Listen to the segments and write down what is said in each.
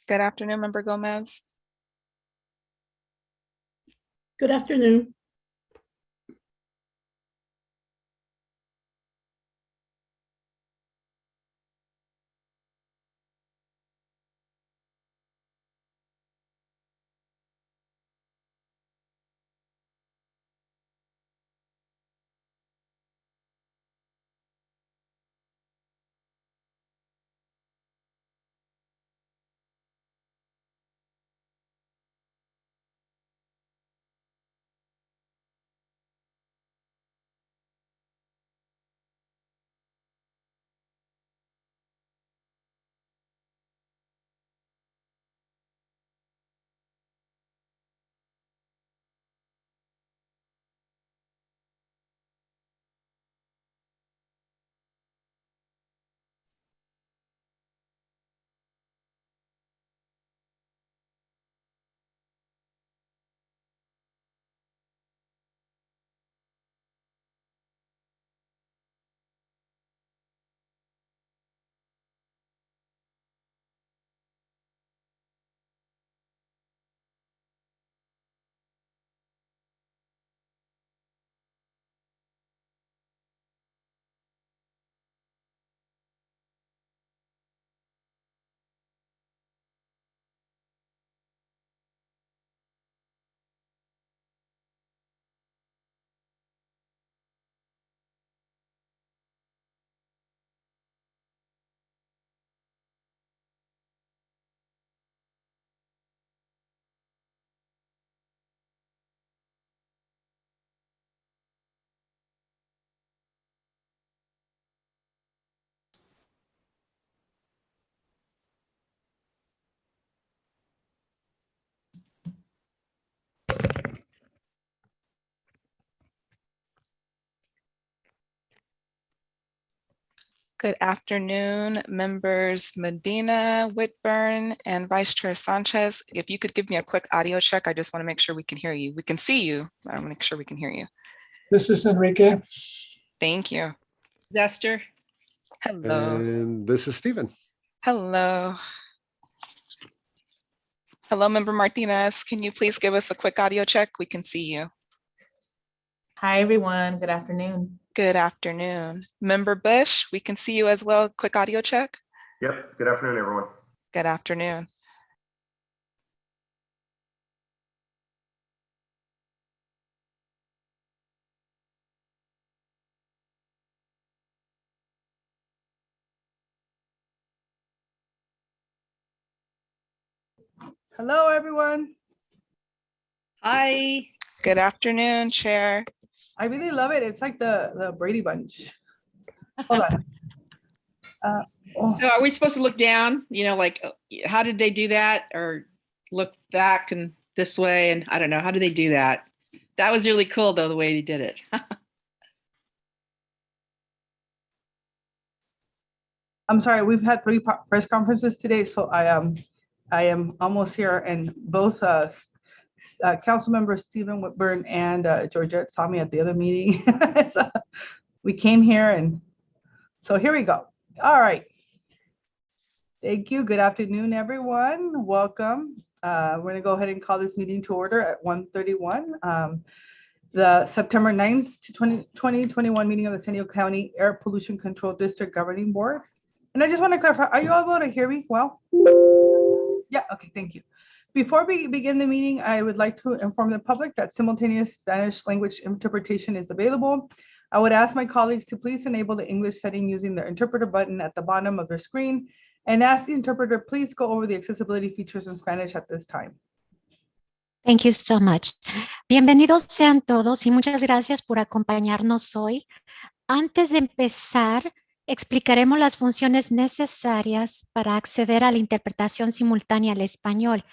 Good afternoon, Member Gomez. Good afternoon. Good afternoon, members Medina, Whitburn, and Vice Chair Sanchez. If you could give me a quick audio check, I just want to make sure we can hear you. We can see you, but I want to make sure we can hear you. This is Enrique. Thank you. Zester. Hello. And this is Stephen. Hello. Hello, Member Martinez. Can you please give us a quick audio check? We can see you. Hi, everyone. Good afternoon. Good afternoon. Member Bush, we can see you as well. Quick audio check. Yep. Good afternoon, everyone. Good afternoon. Hello, everyone. Hi. Good afternoon, Chair. I really love it. It's like the Brady Bunch. Hold on. So are we supposed to look down, you know, like how did they do that, or look back and this way? And I don't know, how did they do that? That was really cool though, the way they did it. I'm sorry, we've had 3 press conferences today, so I am almost here, and both council members Stephen Whitburn and Georgette saw me at the other meeting. So we came here, and so here we go. All right. Thank you. Good afternoon, everyone. Welcome. We're going to go ahead and call this meeting to order at 1:31. The September 9th to 2021 meeting of the San Diego County Air Pollution Control District Governing Board. And I just want to clarify, are you all able to hear me well? Yeah, okay, thank you. Before we begin the meeting, I would like to inform the public that simultaneous Spanish language interpretation is available. I would ask my colleagues to please enable the English setting using the interpreter button at the bottom of their screen, and ask the interpreter please go over the accessibility features in Spanish at this time. Thank you so much. Bienvenidos sean todos y muchas gracias por acompañarnos hoy. Antes de empezar, explicaremos las funciones necesarias para acceder a la interpretación simultánea al español.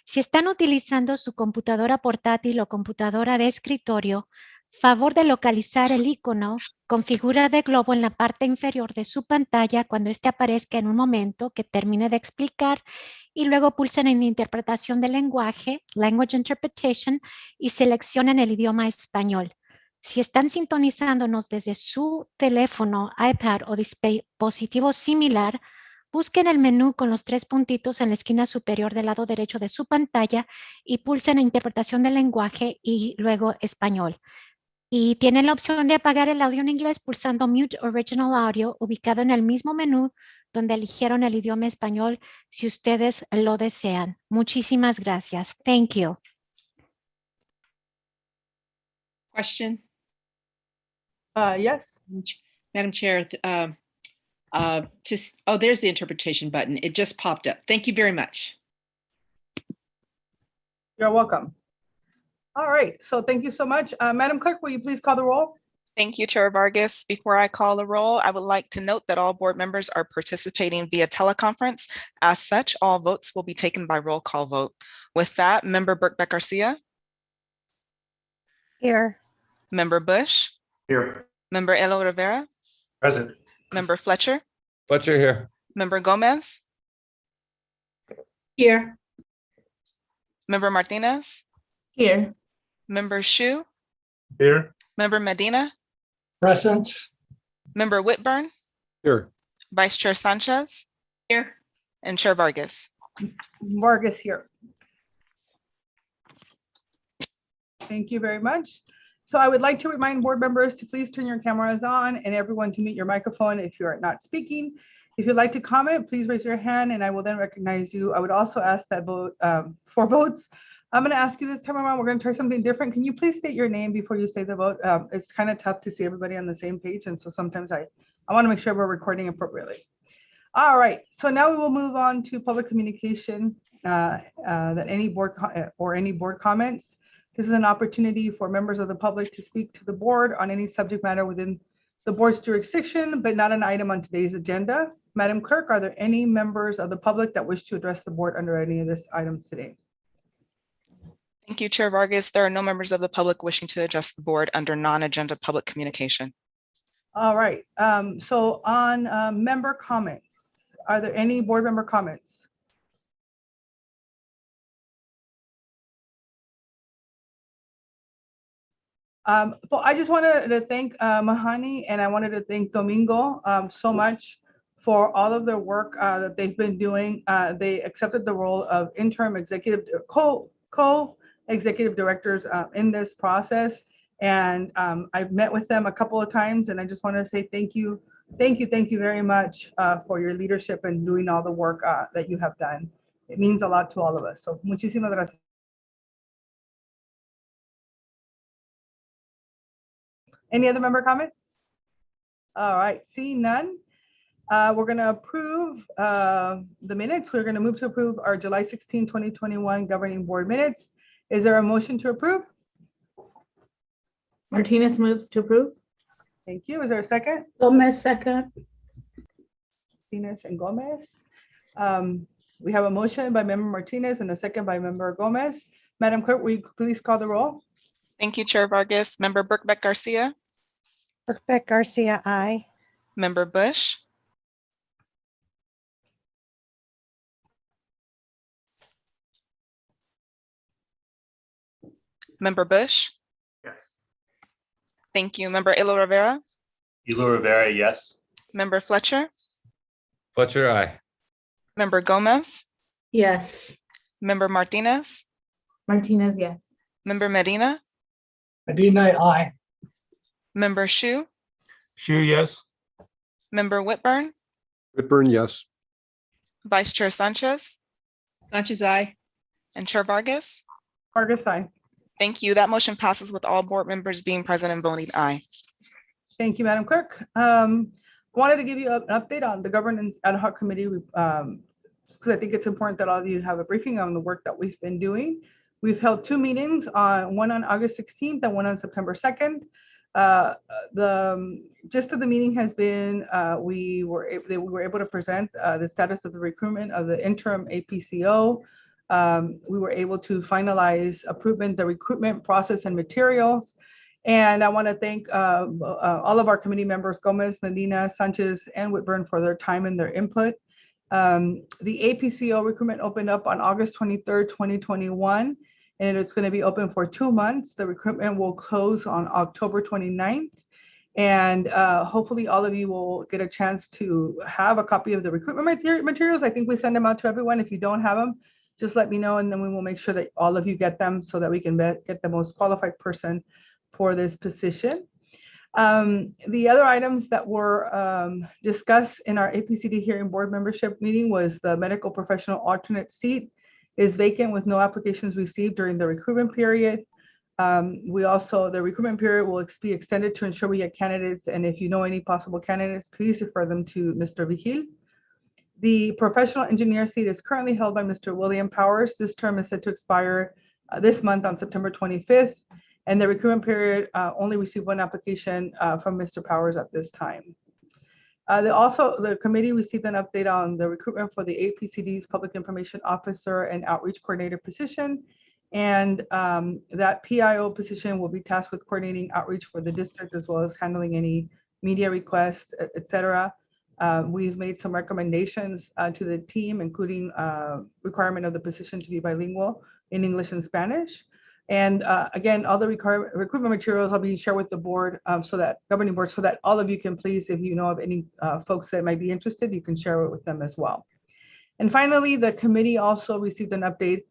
Si están utilizando su computadora portátil o computadora de escritorio, favor de localizar el icono con figura de globo en la parte inferior de su pantalla cuando este aparezca en un momento que termine de explicar, y luego pulsen en interpretación del lenguaje, Language Interpretation, y seleccionen el idioma español. Si están sintonizándonos desde su teléfono, iPad o dispositivo similar, busquen el menú con los 3 puntitos en la esquina superior del lado derecho de su pantalla y pulsen interpretación del lenguaje y luego español. Y tienen la opción de apagar el audio en inglés pulsando Mute Original Audio, ubicado en el mismo menú donde eligieron el idioma español, si ustedes lo desean. Muchísimas gracias. Thank you. Question, Yes. Madam Chair. Oh, there's the interpretation button. It just popped up. Thank you very much. You're welcome. All right, so thank you so much. Madam Clerk, will you please call the roll? Thank you, Chair Vargas. Before I call the roll, I would like to note that all board members are participating via teleconference. As such, all votes will be taken by roll call vote. With that, Member Birkbeck Garcia, Here. Member Bush, Here. Member Elo Rivera, Present. Member Fletcher, Fletcher here. Member Gomez, Here. Member Martinez, Here. Member Shu, Here. Member Medina, Present. Member Whitburn, Here. Vice Chair Sanchez, Here. and Chair Vargas. Vargas here. Thank you very much. So I would like to remind board members to please turn your cameras on and everyone to mute your microphone if you are not speaking. If you'd like to comment, please raise your hand and I will then recognize you. I would also ask that vote for votes. I'm going to ask you this time around, we're going to try something different. Can you please state your name before you say the vote? It's kind of tough to see everybody on the same page. And so sometimes I want to make sure we're recording appropriately. All right, so now we will move on to public communication that any board comments. This is an opportunity for members of the public to speak to the board on any subject matter within the board's jurisdiction, but not an item on today's agenda. Madam Clerk, are there any members of the public that wish to address the board under any of these items today? Thank you, Chair Vargas. There are no members of the public wishing to address the board under non-agenda public communication. All right, so on member comments, are there any board member comments? Well, I just wanted to thank Mahani and I wanted to thank Domingo so much for all of their work that they've been doing. They accepted the role of interim executive co-executive directors in this process. And I've met with them a couple of times and I just want to say thank you very much for your leadership and doing all the work that you have done. It means a lot to all of us. So muchísimas gracias. Any other member comments? All right, seeing none. We're going to approve the minutes. We're going to move to approve our July 16, 2021 governing board minutes. Is there a motion to approve? Martinez moves to approve. Thank you. Is there a second? Gomez, second. Martinez and Gomez. We have a motion by member Martinez and a second by member Gomez. Madam Clerk, will you please call the roll? Thank you, Chair Vargas. Member Birkbeck Garcia, Birkbeck Garcia, aye. Member Bush, Member Bush. Yes. Thank you. Member Elo Rivera, Elo Rivera, yes. Member Fletcher, Fletcher, aye. Member Gomez, Yes. Member Martinez, Martinez, yes. Member Medina, Medina, aye. Member Shu, Shu, yes. Member Whitburn, Whitburn, yes. Vice Chair Sanchez, Sanchez, aye. and Chair Vargas. Vargas, aye. Thank you. That motion passes with all board members being present and voting aye. Thank you, Madam Clerk. Wanted to give you an update on the governance ad hoc committee because I think it's important that all of you have a briefing on the work that we've been doing. We've held 2 meetings, one on August 16th and one on September 2nd. The gist of the meeting has been we were able to present the status of the recruitment of the interim APCO. We were able to finalize the recruitment process and materials. And I want to thank all of our committee members, Gomez, Medina, Sanchez, and Whitburn for their time and their input. The APCO recruitment opened up on August 23rd, 2021, and it's going to be open for 2 months. The recruitment will close on October 29th. And hopefully all of you will get a chance to have a copy of the recruitment materials. I think we send them out to everyone. If you don't have them, just let me know, and then we will make sure that all of you get them so that we can get the most qualified person for this position. The other items that were discussed in our APCD hearing board membership meeting was the medical professional alternate seat is vacant with no applications received during the recruitment period. The recruitment period will be extended to ensure we get candidates, and if you know any possible candidates, please refer them to Mr. Vigil. The professional engineer seat is currently held by Mr. William Powers. This term is set to expire this month on September 25th, and the recruitment period only received one application from Mr. Powers at this time. The committee received an update on the recruitment for the APCD's Public Information Officer and Outreach Coordinator position. And that PIO position will be tasked with coordinating outreach for the district as well as handling any media requests, et cetera. We've made some recommendations to the team, including requirement of the position to be bilingual in English and Spanish. And again, all the recruitment materials are being shared with the board, governing board, so that all of you can please, if you know of any folks that might be interested, you can share it with them as well. And finally, the committee also received an update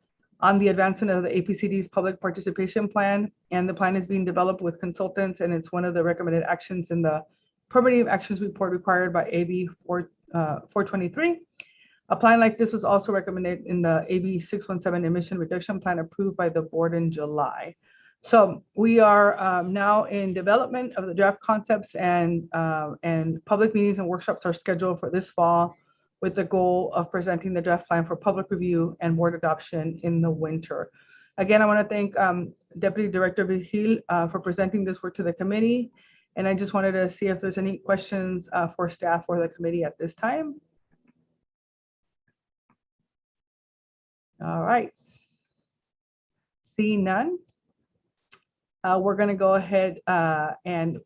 on the advancement of the APCD's public participation plan, and the plan is being developed with consultants, and it's one of the recommended actions in the permitting actions report required by AB 423. A plan like this was also recommended in the AB 617 emission reduction plan approved by the board in July. So we are now in development of the draft concepts, and public meetings and workshops are scheduled for this fall, with the goal of presenting the draft plan for public review and board adoption in the winter. Again, I want to thank Deputy Director Vigil for presenting this work to the committee. And I just wanted to see if there's any questions for staff or the committee at this time. All right. Seeing none, we're going to go ahead and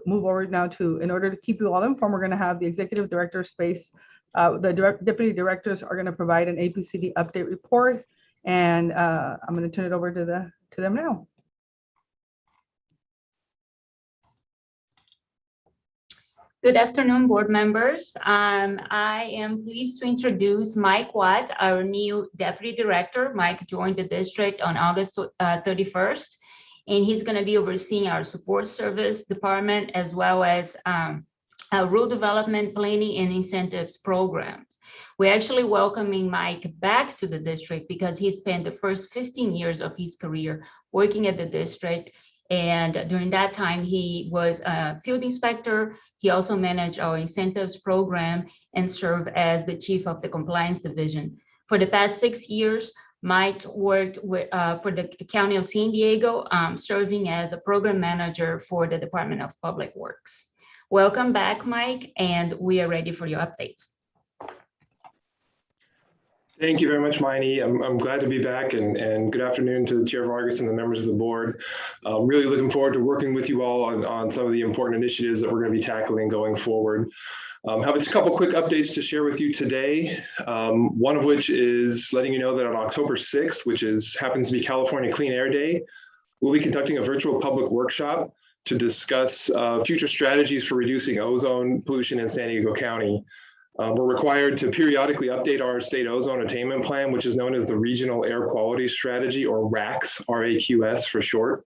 move over now to, in order to keep you all informed, we're going to have the executive director space. Deputy directors are going to provide an APCD update report, and I'm going to turn it over to them now. Good afternoon, board members. I am pleased to introduce Mike Watt, our new deputy director. Mike joined the district on August 31st, and he's going to be overseeing our support service department as well as rural development planning and incentives programs. We're actually welcoming Mike back to the district because he spent the first 15 years of his career working at the district. And during that time, he was a field inspector. He also managed our incentives program and served as the chief of the compliance division. For the past 6 years, Mike worked for the County of San Diego, serving as a program manager for the Department of Public Works. Welcome back, Mike, and we are ready for your updates. Thank you very much, Miney. I'm glad to be back, and good afternoon to Chair Vargas and the members of the board. Really looking forward to working with you all on some of the important initiatives that we're going to be tackling going forward. Have a couple quick updates to share with you today. One of which is letting you know that on October 6th, which happens to be California Clean Air Day, we'll be conducting a virtual public workshop to discuss future strategies for reducing ozone pollution in San Diego County. We're required to periodically update our state ozone attainment plan, which is known as the Regional Air Quality Strategy, or RAQS, R-A-Q-S for short.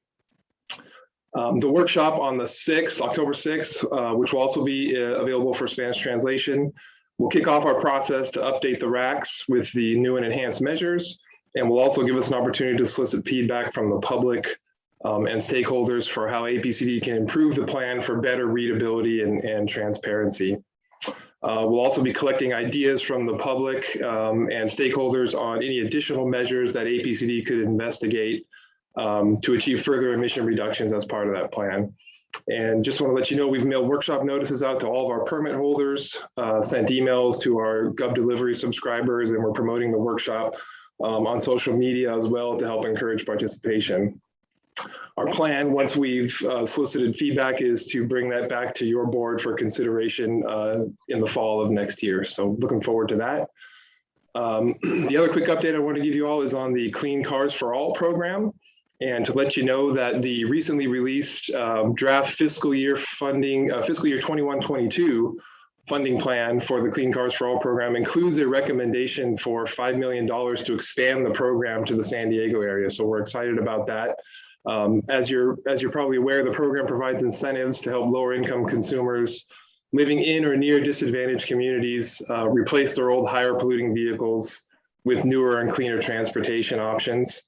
The workshop on the 6th, October 6th, which will also be available for Spanish translation, will kick off our process to update the RAQS with the new and enhanced measures, and will also give us an opportunity to solicit feedback from the public and stakeholders for how APCD can improve the plan for better readability and transparency. We'll also be collecting ideas from the public and stakeholders on any additional measures that APCD could investigate to achieve further emission reductions as part of that plan. And just want to let you know, we've mailed workshop notices out to all of our permit holders, sent emails to our GovDelivery subscribers, and we're promoting the workshop on social media as well to help encourage participation. Our plan, once we've solicited feedback, is to bring that back to your board for consideration in the fall of next year. So looking forward to that. The other quick update I want to give you all is on the Clean Cars for All program. and to let you know that the recently released draft fiscal year funding, fiscal year 21-22 funding plan for the Clean Cars for All program includes a recommendation for $5 million to expand the program to the San Diego area. So we're excited about that. As you're probably aware, the program provides incentives to help lower income consumers living in or near disadvantaged communities replace their old higher polluting vehicles with newer and cleaner transportation options.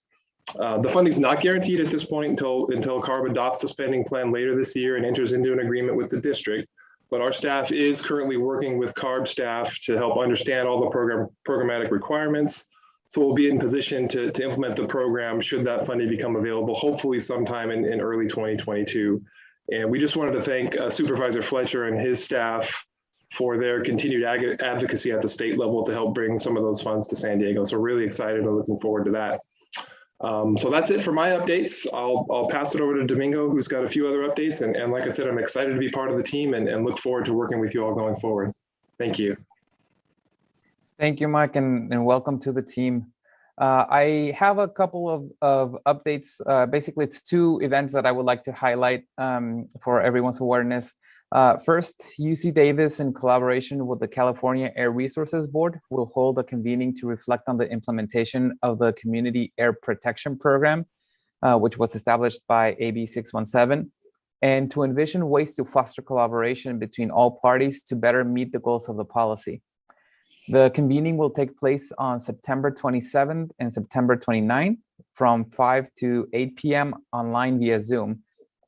The funding is not guaranteed at this point until CARB adopts the spending plan later this year and enters into an agreement with the district. But our staff is currently working with CARB staff to help understand all the programmatic requirements. So we'll be in position to implement the program should that funding become available, hopefully sometime in early 2022. And we just wanted to thank Supervisor Fletcher and his staff for their continued advocacy at the state level to help bring some of those funds to San Diego. So we're really excited and looking forward to that. So that's it for my updates. I'll pass it over to Domingo, who's got a few other updates. And like I said, I'm excited to be part of the team and look forward to working with you all going forward. Thank you. Thank you, Mike, and welcome to the team. I have a couple of updates. Basically, it's two events that I would like to highlight for everyone's awareness. First, UC Davis, in collaboration with the California Air Resources Board, will hold a convening to reflect on the implementation of the Community Air Protection Program, which was established by AB 617, and to envision ways to foster collaboration between all parties to better meet the goals of the policy. The convening will take place on September 27th and September 29th from 5 to 8 p.m. online via Zoom.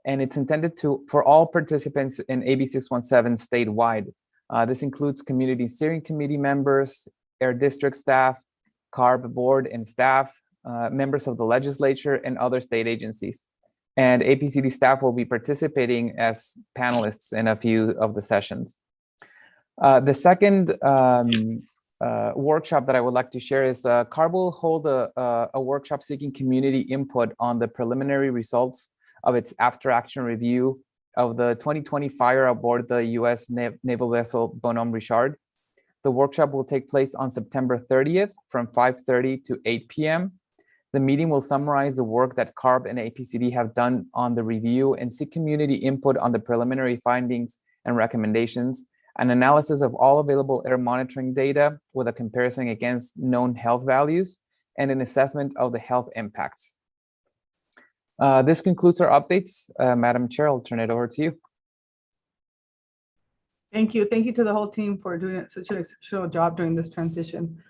And it's intended for all participants in AB 617 statewide. This includes community steering committee members, air district staff, CARB board and staff, members of the legislature, and other state agencies. And APCD staff will be participating as panelists in a few of the sessions. The second workshop that I would like to share is CARB will hold a workshop seeking community input on the preliminary results of its after action review of the 2020 fire aboard the U.S. naval vessel Bonhomme Richard. The workshop will take place on September 30th from 5:30 to 8 p.m. The meeting will summarize the work that CARB and APCD have done on the review and seek community input on the preliminary findings and recommendations, an analysis of all available air monitoring data with a comparison against known health values, and an assessment of the health impacts. This concludes our updates. Madam Chair, I'll turn it over to you. Thank you. Thank you to the whole team for doing such an exceptional job during this transition.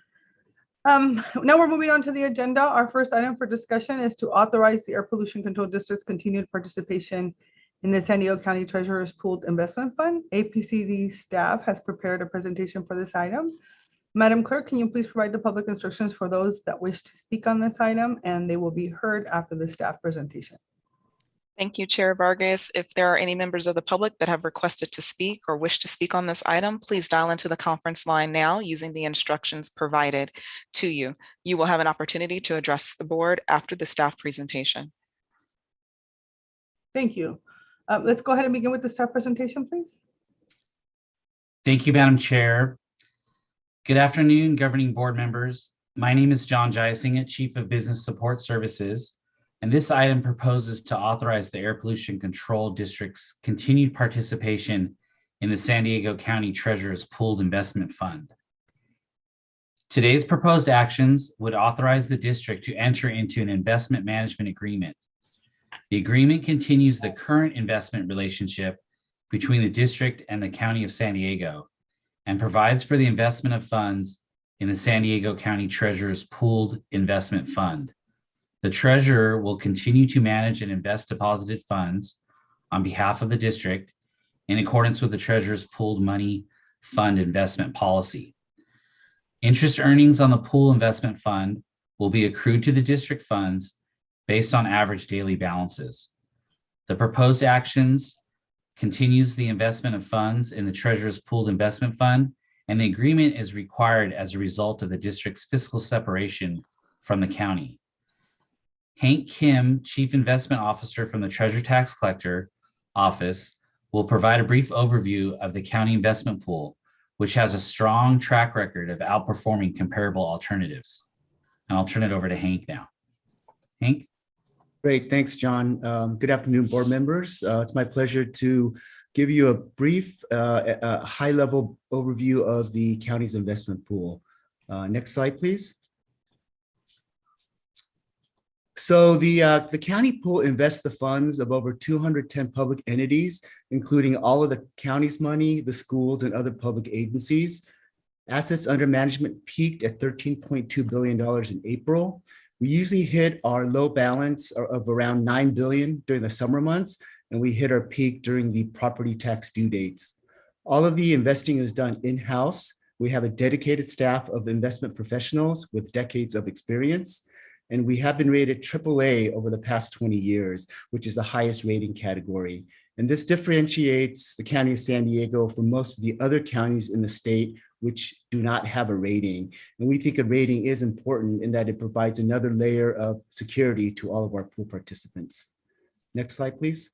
Now we're moving on to the agenda. Our first item for discussion is to authorize the Air Pollution Control District's continued participation in the San Diego County Treasurer's Pooled Investment Fund. APCD staff has prepared a presentation for this item. Madam Clerk, can you please provide the public instructions for those that wish to speak on this item, and they will be heard after the staff presentation. Thank you, Chair Vargas. If there are any members of the public that have requested to speak or wish to speak on this item, please dial into the conference line now using the instructions provided to you. You will have an opportunity to address the board after the staff presentation. Thank you. Let's go ahead and begin with the staff presentation, please. Thank you, Madam Chair. Good afternoon, governing board members. My name is John Jising, Chief of Business Support Services, and this item proposes to authorize the Air Pollution Control District's continued participation in the San Diego County Treasurer's Pooled Investment Fund. Today's proposed actions would authorize the district to enter into an investment management agreement. The agreement continues the current investment relationship between the district and the County of San Diego and provides for the investment of funds in the San Diego County Treasurer's Pooled Investment Fund. The treasurer will continue to manage and invest deposited funds on behalf of the district in accordance with the treasurer's pooled money fund investment policy. Interest earnings on the pool investment fund will be accrued to the district funds based on average daily balances. The proposed actions continues the investment of funds in the treasurer's pooled investment fund, and the agreement is required as a result of the district's fiscal separation from the county. Hank Kim, Chief Investment Officer from the Treasurer Tax Collector Office, will provide a brief overview of the county investment pool, which has a strong track record of outperforming comparable alternatives. And I'll turn it over to Hank now. Hank? Great, thanks, John. Good afternoon, board members. It's my pleasure to give you a brief, high-level overview of the county's investment pool. Next slide, please. So the county pool invests the funds of over 210 public entities, including all of the county's money, the schools, and other public agencies. Assets under management peaked at $13.2 billion in April. We usually hit our low balance of around $9 billion during the summer months, and we hit our peak during the property tax due dates. All of the investing is done in-house. We have a dedicated staff of investment professionals with decades of experience, and we have been rated AAA over the past 20 years, which is the highest rating category. And this differentiates the County of San Diego from most of the other counties in the state which do not have a rating. And we think a rating is important in that it provides another layer of security to all of our pool participants. Next slide, please.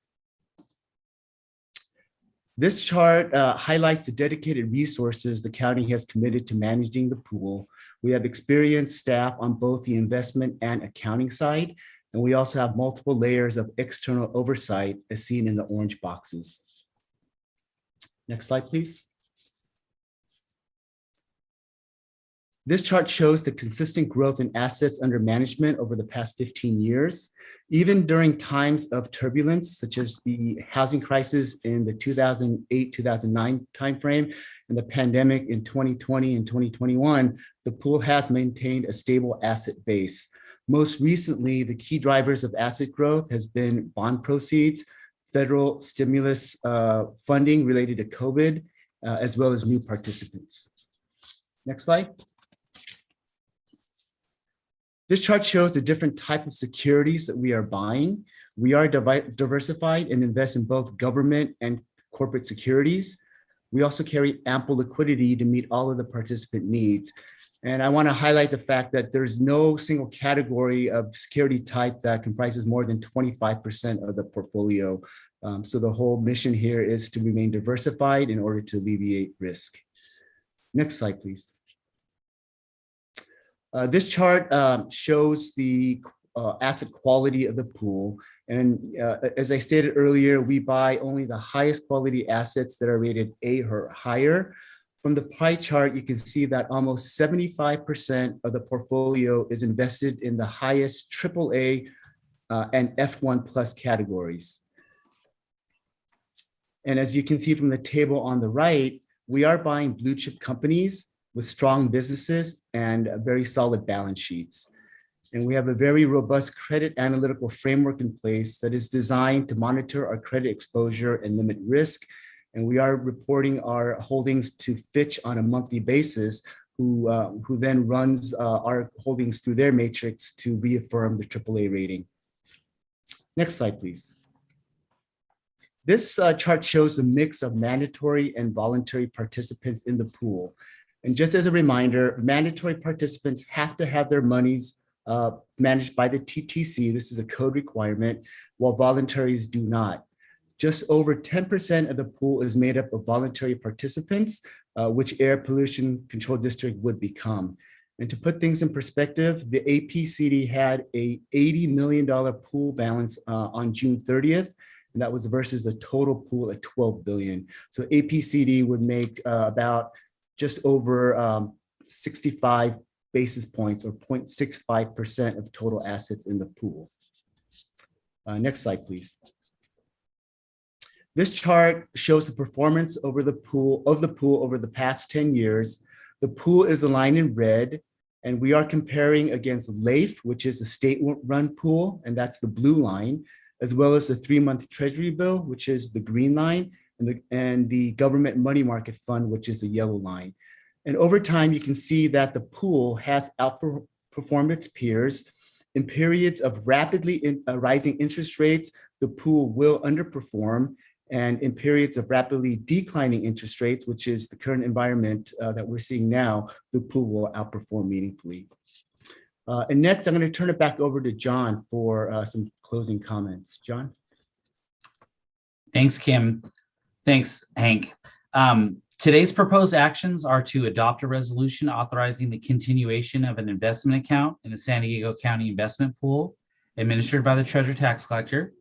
This chart highlights the dedicated resources the county has committed to managing the pool. We have experienced staff on both the investment and accounting side, and we also have multiple layers of external oversight as seen in the orange boxes. Next slide, please. This chart shows the consistent growth in assets under management over the past 15 years. Even during times of turbulence, such as the housing crisis in the 2008-2009 timeframe and the pandemic in 2020 and 2021, the pool has maintained a stable asset base. Most recently, the key drivers of asset growth has been bond proceeds, federal stimulus funding related to COVID, as well as new participants. Next slide. This chart shows the different type of securities that we are buying. We are diversified and invest in both government and corporate securities. We also carry ample liquidity to meet all of the participant needs. And I want to highlight the fact that there's no single category of security type that comprises more than 25% of the portfolio. So the whole mission here is to remain diversified in order to alleviate risk. Next slide, please. This chart shows the asset quality of the pool. And as I stated earlier, we buy only the highest quality assets that are rated A or higher. From the pie chart, you can see that almost 75% of the portfolio is invested in the highest AAA and F1 plus categories. And as you can see from the table on the right, we are buying blue chip companies with strong businesses and very solid balance sheets. And we have a very robust credit analytical framework in place that is designed to monitor our credit exposure and limit risk. And we are reporting our holdings to Fitch on a monthly basis, who then runs our holdings through their matrix to reaffirm the AAA rating. Next slide, please. This chart shows the mix of mandatory and voluntary participants in the pool. And just as a reminder, mandatory participants have to have their monies managed by the TTC. This is a code requirement, while voluntaries do not. Just over 10% of the pool is made up of voluntary participants, which Air Pollution Control District would become. And to put things in perspective, the APCD had a $80 million pool balance on June 30th, and that was versus the total pool at $12 billion. So APCD would make about just over 65 basis points or 0.65% of total assets in the pool. Next slide, please. This chart shows the performance over the pool over the past 10 years. The pool is aligned in red, and we are comparing against LAIF, which is a state-run pool, and that's the blue line, as well as the 3-month Treasury bill, which is the green line, and the government money market fund, which is the yellow line. And over time, you can see that the pool has outperformed its peers. In periods of rapidly rising interest rates, the pool will underperform. And in periods of rapidly declining interest rates, which is the current environment that we're seeing now, the pool will outperform meaningfully. And next, I'm going to turn it back over to John for some closing comments. John? Thanks, Kim. Thanks, Hank. Today's proposed actions are to adopt a resolution authorizing the continuation of an investment account in the San Diego County Investment Pool administered by the Treasurer Tax Collector,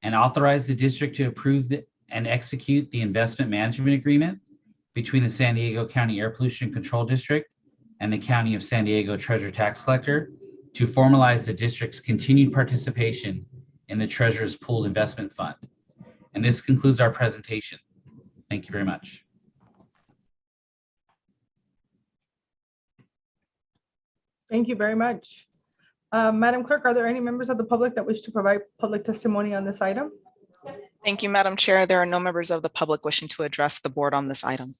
and authorize the district to approve and execute the investment management agreement between the San Diego County Air Pollution Control District and the County of San Diego Treasurer Tax Collector to formalize the district's continued participation in the Treasurer's Pooled Investment Fund. And this concludes our presentation. Thank you very much. Thank you very much. Madam Clerk, are there any members of the public that wish to provide public testimony on this item? Thank you, Madam Chair. There are no members of the public wishing to address the board on this item.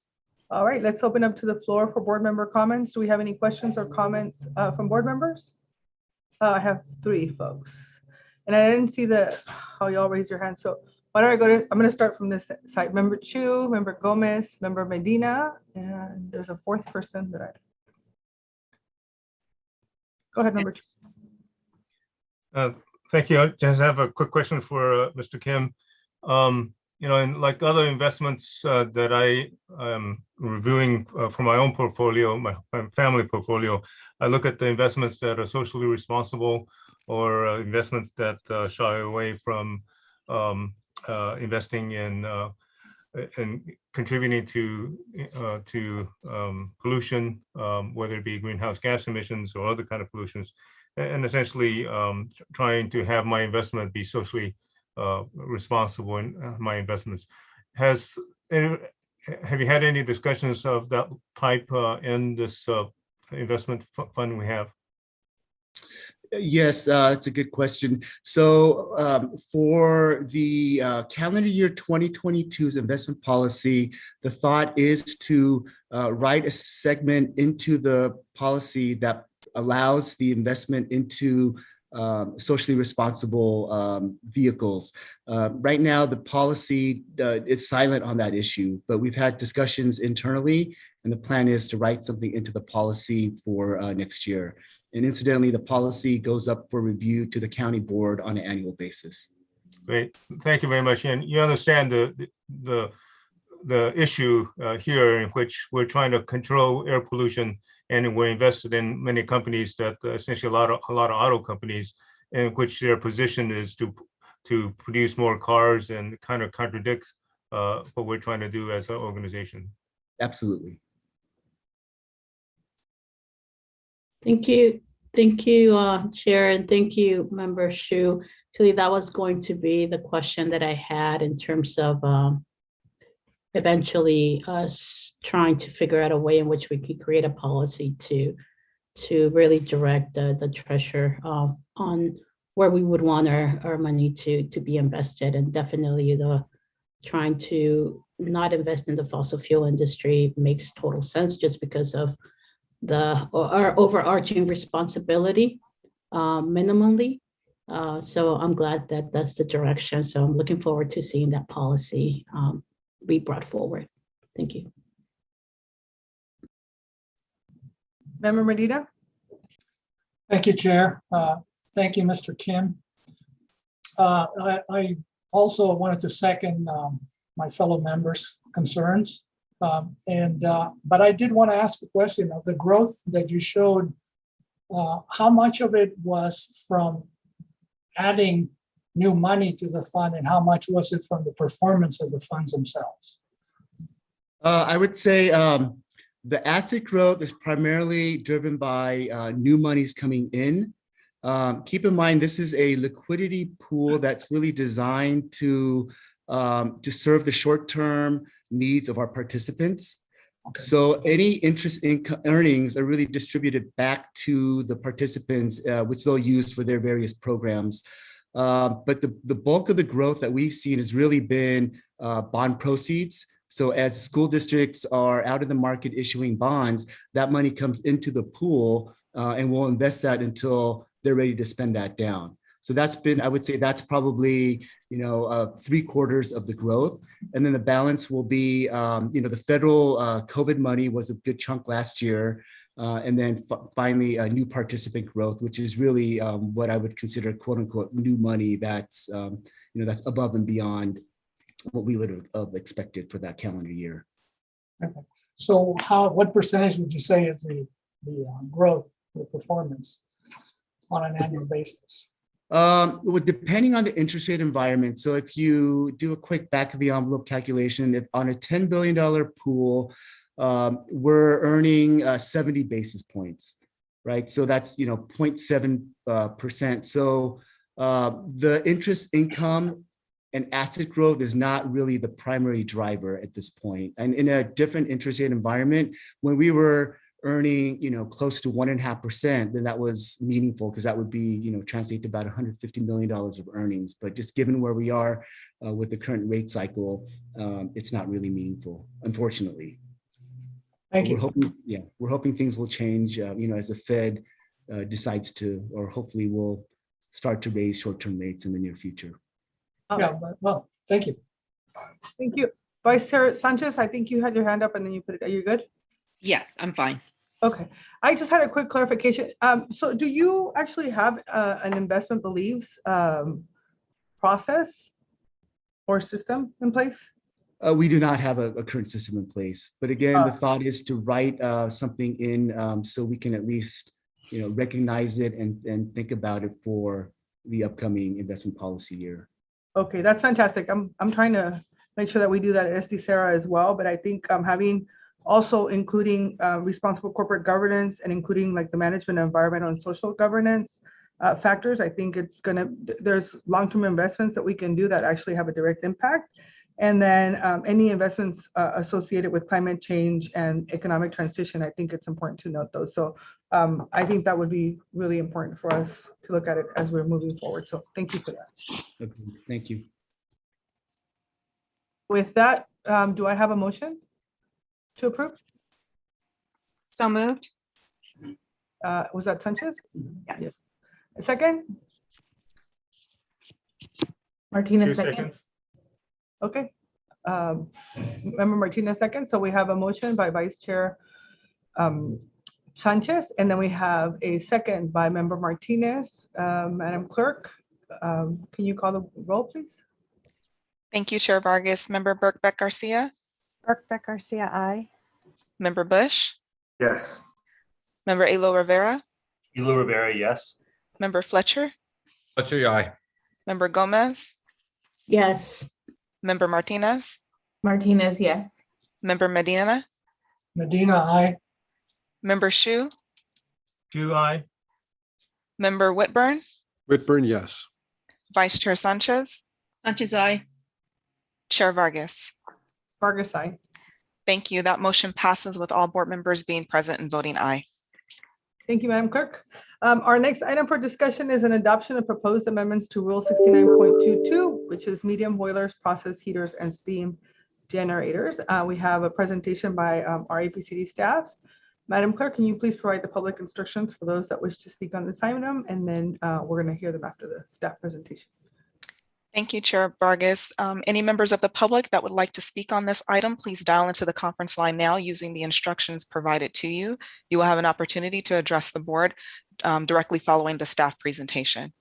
All right, let's open up to the floor for board member comments. Do we have any questions or comments from board members? I have 3 folks. And I didn't see how y'all raise your hands. So why don't I I'm going to start from this side. Member Chu, Member Gomez, Member Medina, and there's a 4th person that Go ahead, Member Chu. Thank you. I just have a quick question for Mr. Kim. You know, and like other investments that I am reviewing for my own portfolio, my family portfolio, I look at the investments that are socially responsible or investments that shy away from investing in contributing to pollution, whether it be greenhouse gas emissions or other kind of pollutions, and essentially trying to have my investment be socially responsible in my investments. Have you had any discussions of that type in this investment fund we have? Yes, it's a good question. So for the calendar year 2022's investment policy, the thought is to write a segment into the policy that allows the investment into socially responsible vehicles. Right now, the policy is silent on that issue, but we've had discussions internally, and the plan is to write something into the policy for next year. And incidentally, the policy goes up for review to the county board on an annual basis. Great, thank you very much. And you understand the issue here, in which we're trying to control air pollution, and we're invested in many companies that essentially a lot of auto companies, in which their position is to produce more cars, and kind of contradicts what we're trying to do as an organization. Absolutely. Thank you, Chair, and thank you, Member Shu. Actually, that was going to be the question that I had in terms of eventually us trying to figure out a way in which we could create a policy to really direct the treasurer on where we would want our money to be invested. And definitely trying to not invest in the fossil fuel industry makes total sense, just because of our overarching responsibility minimally. So I'm glad that that's the direction. So I'm looking forward to seeing that policy be brought forward. Thank you. Member Medina? Thank you, Chair. Thank you, Mr. Kim. I also wanted to second my fellow members' concerns. But I did want to ask a question of the growth that you showed. How much of it was from adding new money to the fund, and how much was it from the performance of the funds themselves? I would say the asset growth is primarily driven by new monies coming in. Keep in mind, this is a liquidity pool that's really designed to serve the short-term needs of our participants. Okay. So any interest income earnings are really distributed back to the participants, which they'll use for their various programs. But the bulk of the growth that we've seen has really been bond proceeds. So as school districts are out in the market issuing bonds, that money comes into the pool, and we'll invest that until they're ready to spend that down. So that's been, I would say that's probably, 3/4 of the growth. And then the balance will be, the federal COVID money was a good chunk last year. And then finally, new participant growth, which is really what I would consider quote unquote new money that's, that's above and beyond what we would have expected for that calendar year. Okay. So what percentage would you say is the growth, the performance on an annual basis? Well, depending on the interest rate environment. So if you do a quick back of the envelope calculation, if on a $10 billion pool, we're earning 70 basis points, right? So that's, 0.7%. So the interest income and asset growth is not really the primary driver at this point. And in a different interest rate environment, when we were earning, close to 1.5%, then that was meaningful because that would be, translate to about $150 million of earnings. But just given where we are with the current rate cycle, it's not really meaningful, unfortunately. Thank you. We're hoping things will change, as the Fed decides to, or hopefully will start to raise short-term rates in the near future. Yeah, well, thank you. Thank you. Vice Chair Sanchez, I think you had your hand up and then you put it, are you good? Yeah, I'm fine. Okay, I just had a quick clarification. So do you actually have an investment believes process or system in place? We do not have a current system in place, but again, the thought is to write something in so we can at least, recognize it and think about it for the upcoming investment policy year. Okay, that's fantastic. I'm trying to make sure that we do that at SD Sarah as well, but I think having also including responsible corporate governance and including like the management of environmental and social governance factors, I think there's long-term investments that we can do that actually have a direct impact. And then any investments associated with climate change and economic transition, I think it's important to note those. So I think that would be really important for us to look at it as we're moving forward. So thank you for that. Okay, thank you. With that, do I have a motion to approve? So moved. Was that Sanchez? Yes. A second? Martinez, 2 second. seconds. Okay. Member Martinez second. So we have a motion by Vice Chair Sanchez, and then we have a second by Member Martinez. Madam Clerk, can you call the roll, please? Thank you, Chair Vargas. Member Birkbeck Garcia, Birkbeck Garcia, aye. Member Bush, Yes. Member Elo Rivera, Elo Rivera, yes. Member Fletcher, Fletcher, aye. Member Gomez, Yes. Member Martinez, Martinez, yes. Member Medina, Medina, aye. Member Shu, Shu, aye. Member Whitburn, Whitburn, yes. Vice Chair Sanchez, Sanchez, aye. Chair Vargas. Vargas, aye. Thank you. That motion passes with all board members being present and voting aye. Thank you, Madam Clerk. Our next item for discussion is an adoption of proposed amendments to Rule 69.22, which is medium boilers, process heaters, and steam generators. We have a presentation by our Apcd staff. Madam Clerk, can you please provide the public instructions for those that wish to speak on this item? And then we're going to hear them after the staff presentation. Thank you, Chair Vargas. Any members of the public that would like to speak on this item, please dial into the conference line now using the instructions provided to you. You will have an opportunity to address the board directly following the staff presentation.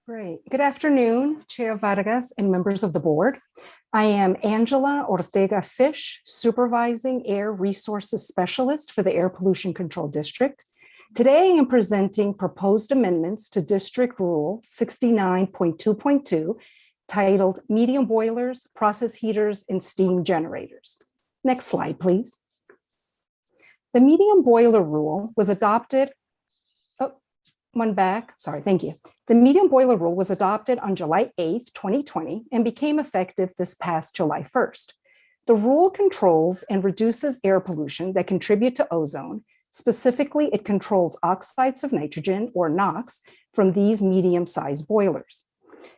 Great. Good afternoon, Chair Vargas and members of the board. I am Angela Ortega Fish, Supervising Air Resources Specialist for the Air Pollution Control District. Today, I am presenting proposed amendments to District Rule 69.2.2, titled Medium Boilers, Process Heaters, and Steam Generators. Next slide, please. The medium boiler rule was adopted The medium boiler rule was adopted on July 8th, 2020, and became effective this past July 1st. The rule controls and reduces air pollution that contribute to ozone. Specifically, it controls oxides of nitrogen, or NOx, from these medium-sized boilers.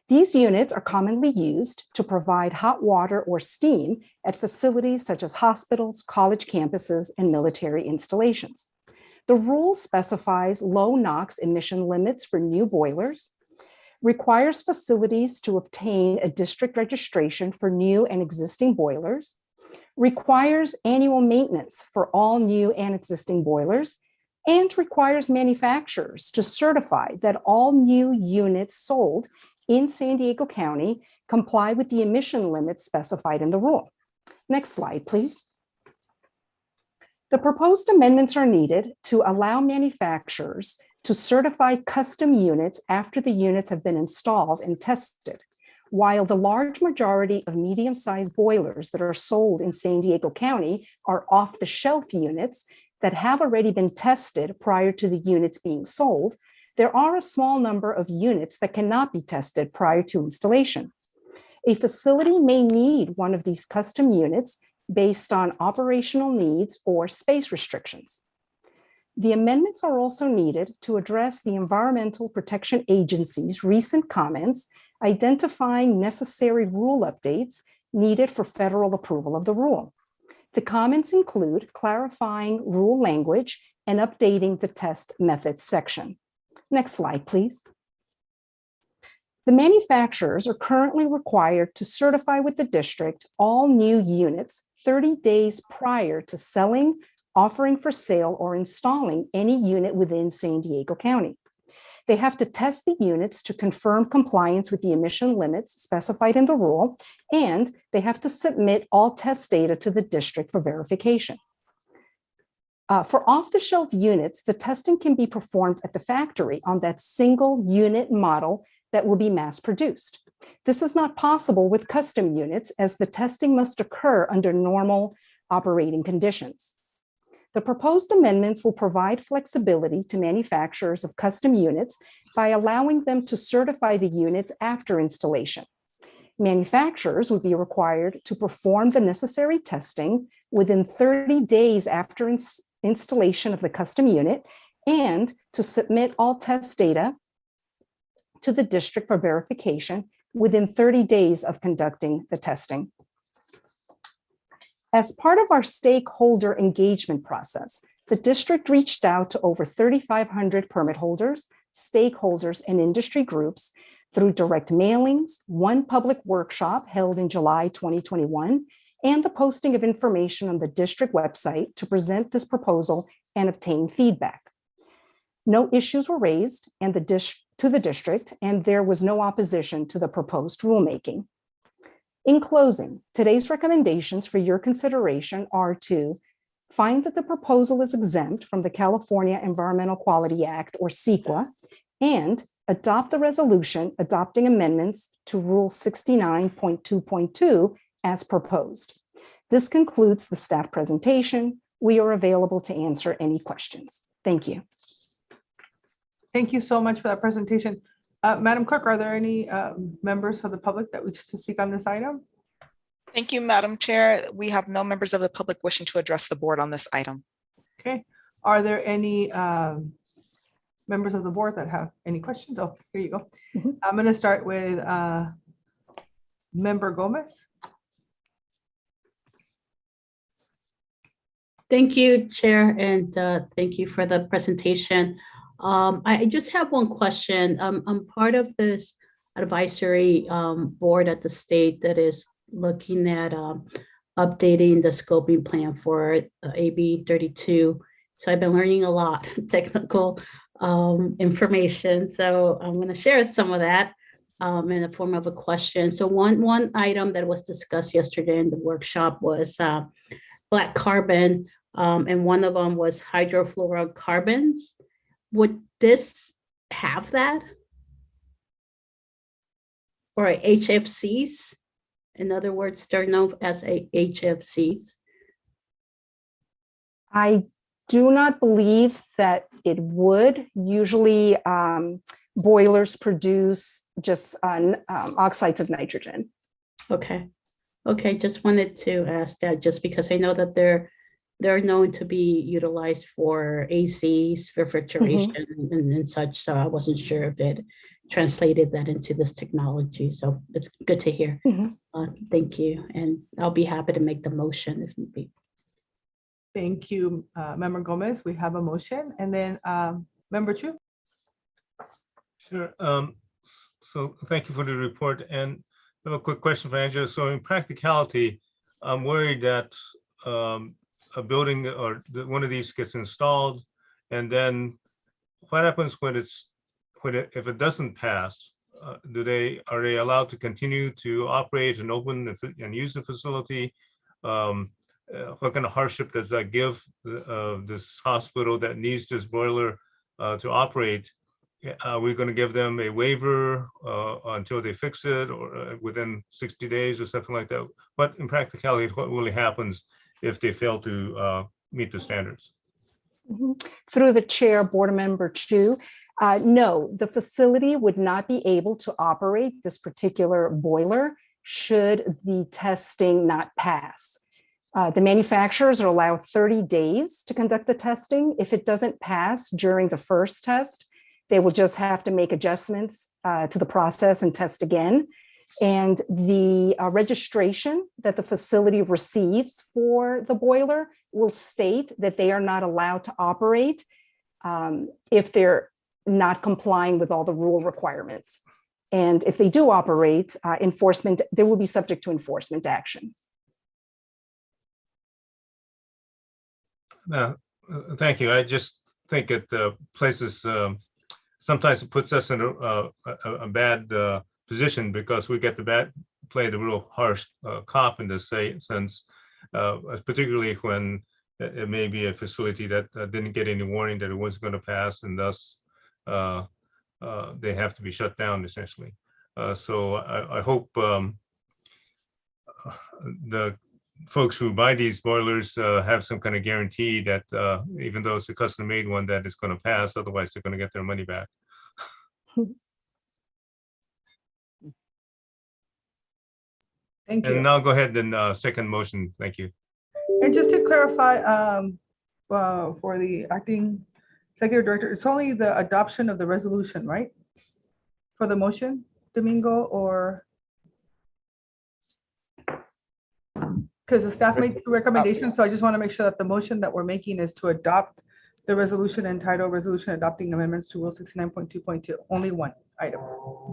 These units are commonly used to provide hot water or steam at facilities such as hospitals, college campuses, and military installations. The rule specifies low NOx emission limits for new boilers, requires facilities to obtain a district registration for new and existing boilers, requires annual maintenance for all new and existing boilers, and requires manufacturers to certify that all new units sold in San Diego County comply with the emission limits specified in the rule. Next slide, please. The proposed amendments are needed to allow manufacturers to certify custom units after the units have been installed and tested. While the large majority of medium-sized boilers that are sold in San Diego County are off-the-shelf units that have already been tested prior to the units being sold, there are a small number of units that cannot be tested prior to installation. A facility may need one of these custom units based on operational needs or space restrictions. The amendments are also needed to address the Environmental Protection Agency's recent comments identifying necessary rule updates needed for federal approval of the rule. The comments include clarifying rule language and updating the test methods section. Next slide, please. The manufacturers are currently required to certify with the district all new units 30 days prior to selling, offering for sale, or installing any unit within San Diego County. They have to test the units to confirm compliance with the emission limits specified in the rule, and they have to submit all test data to the district for verification. For off-the-shelf units, the testing can be performed at the factory on that single unit model that will be mass produced. This is not possible with custom units, as the testing must occur under normal operating conditions. The proposed amendments will provide flexibility to manufacturers of custom units by allowing them to certify the units after installation. Manufacturers would be required to perform the necessary testing within 30 days after installation of the custom unit and to submit all test data to the district for verification within 30 days of conducting the testing. As part of our stakeholder engagement process, the district reached out to over 3,500 permit holders, stakeholders, and industry groups through direct mailings, one public workshop held in July 2021, and the posting of information on the district website to present this proposal and obtain feedback. No issues were raised to the district, and there was no opposition to the proposed rulemaking. In closing, today's recommendations for your consideration are to find that the proposal is exempt from the California Environmental Quality Act, or CEQA, and adopt the resolution adopting amendments to Rule 69.2.2 as proposed. This concludes the staff presentation. We are available to answer any questions. Thank you. Thank you so much for that presentation. Madam Clerk, are there any members of the public that wish to speak on this item? Thank you, Madam Chair. We have no members of the public wishing to address the board on this item. Okay. Are there any members of the board that have any questions? Oh, here you go. I'm going to start with Member Gomez. Thank you, Chair, and thank you for the presentation. I just have one question. I'm part of this advisory board at the state that is looking at updating the scoping plan for AB 32. So I've been learning a lot technical information. So I'm going to share some of that in the form of a question. So one item that was discussed yesterday in the workshop was black carbon, and one of them was hydrofluorocarbons. Would this have that? Or HFCs? In other words, they're known as HFCs. I do not believe that it would. Usually boilers produce just oxides of nitrogen. Okay. Okay, just wanted to ask that just because I know that they're known to be utilized for ACs, refrigeration, and such. So I wasn't sure if it translated that into this technology. So it's good to hear. Thank you. And I'll be happy to make the motion if need be. Thank you, Member Gomez. We have a motion. And then Member Chu. Sure. So thank you for the report. And I have a quick question for Angela. So in practicality, I'm worried that a building or one of these gets installed, and then what happens when if it doesn't pass? are they allowed to continue to operate and open and use the facility? What kind of hardship does that give this hospital that needs this boiler to operate? Are we going to give them a waiver until they fix it, or within 60 days or something like that? But in practicality, what really happens if they fail to meet the standards? Through the chair, board member Chu, no, the facility would not be able to operate this particular boiler should the testing not pass. The manufacturers are allowed 30 days to conduct the testing. If it doesn't pass during the first test, they will just have to make adjustments to the process and test again. And the registration that the facility receives for the boiler will state that they are not allowed to operate if they're not complying with all the rule requirements. And if they do operate, they will be subject to enforcement action. Thank you. I just think it places, sometimes it puts us in a bad position because we get to play the real harsh cop in this sense, particularly when it may be a facility that didn't get any warning that it was going to pass, and thus they have to be shut down essentially. So I hope the folks who buy these boilers have some kind of guarantee that even though it's a custom made one, that it's going to pass, otherwise they're going to get their money back. Thank you. And I'll go ahead and second motion. Thank you. And just to clarify, for the acting executive director, it's only the adoption of the resolution, right? For the motion, Domingo, or? Because the staff made two recommendations, so I just want to make sure that the motion that we're making is to adopt the resolution entitled Resolution Adopting Amendments to Rule 69.2.2, only one item.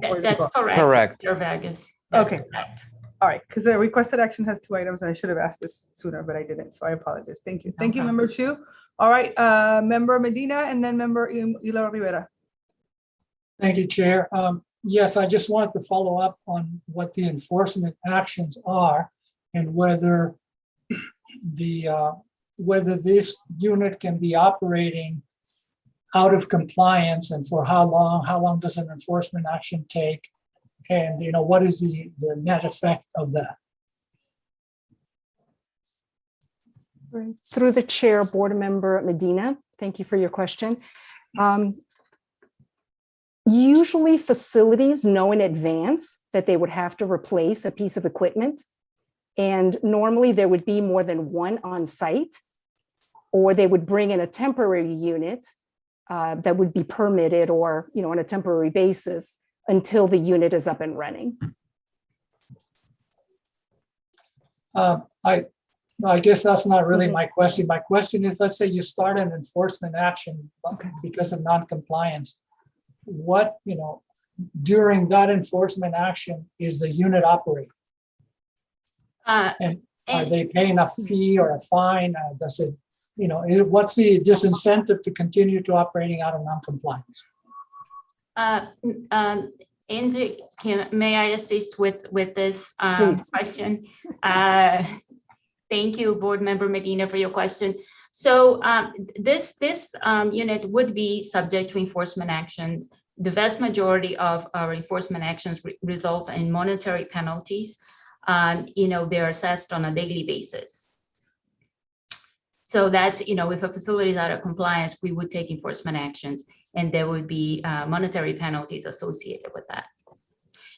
That's correct. Correct. Chair Vargas. That's Okay. correct. All right, because the requested action has two items, and I should have asked this sooner, but I didn't, so I apologize. Thank you. Thank you, problem. Member Chu. All right, Member Medina, and then Member Hilo Rivera. Thank you, Chair. Yes, I just wanted to follow up on what the enforcement actions are and whether whether this unit can be operating out of compliance and for how long does an enforcement action take? And what is the net effect of that? Through the chair, board member Medina, thank you for your question. Usually facilities know in advance that they would have to replace a piece of equipment. And normally there would be more than one on site, or they would bring in a temporary unit that would be permitted or, on a temporary basis until the unit is up and running. I guess that's not really my question. My question is, let's say you start an enforcement action because of non-compliance. What, during that enforcement action is the unit operating? And are they paying a fee or a fine? Does it, what's the disincentive to continue to operating out of non-compliance? Angie, may I assist with this question? Thank you, Board Member Medina, for your question. So this unit would be subject to enforcement actions. The vast majority of our enforcement actions result in monetary penalties. They're assessed on a daily basis. So that's, if a facility is out of compliance, we would take enforcement actions, and there would be monetary penalties associated with that.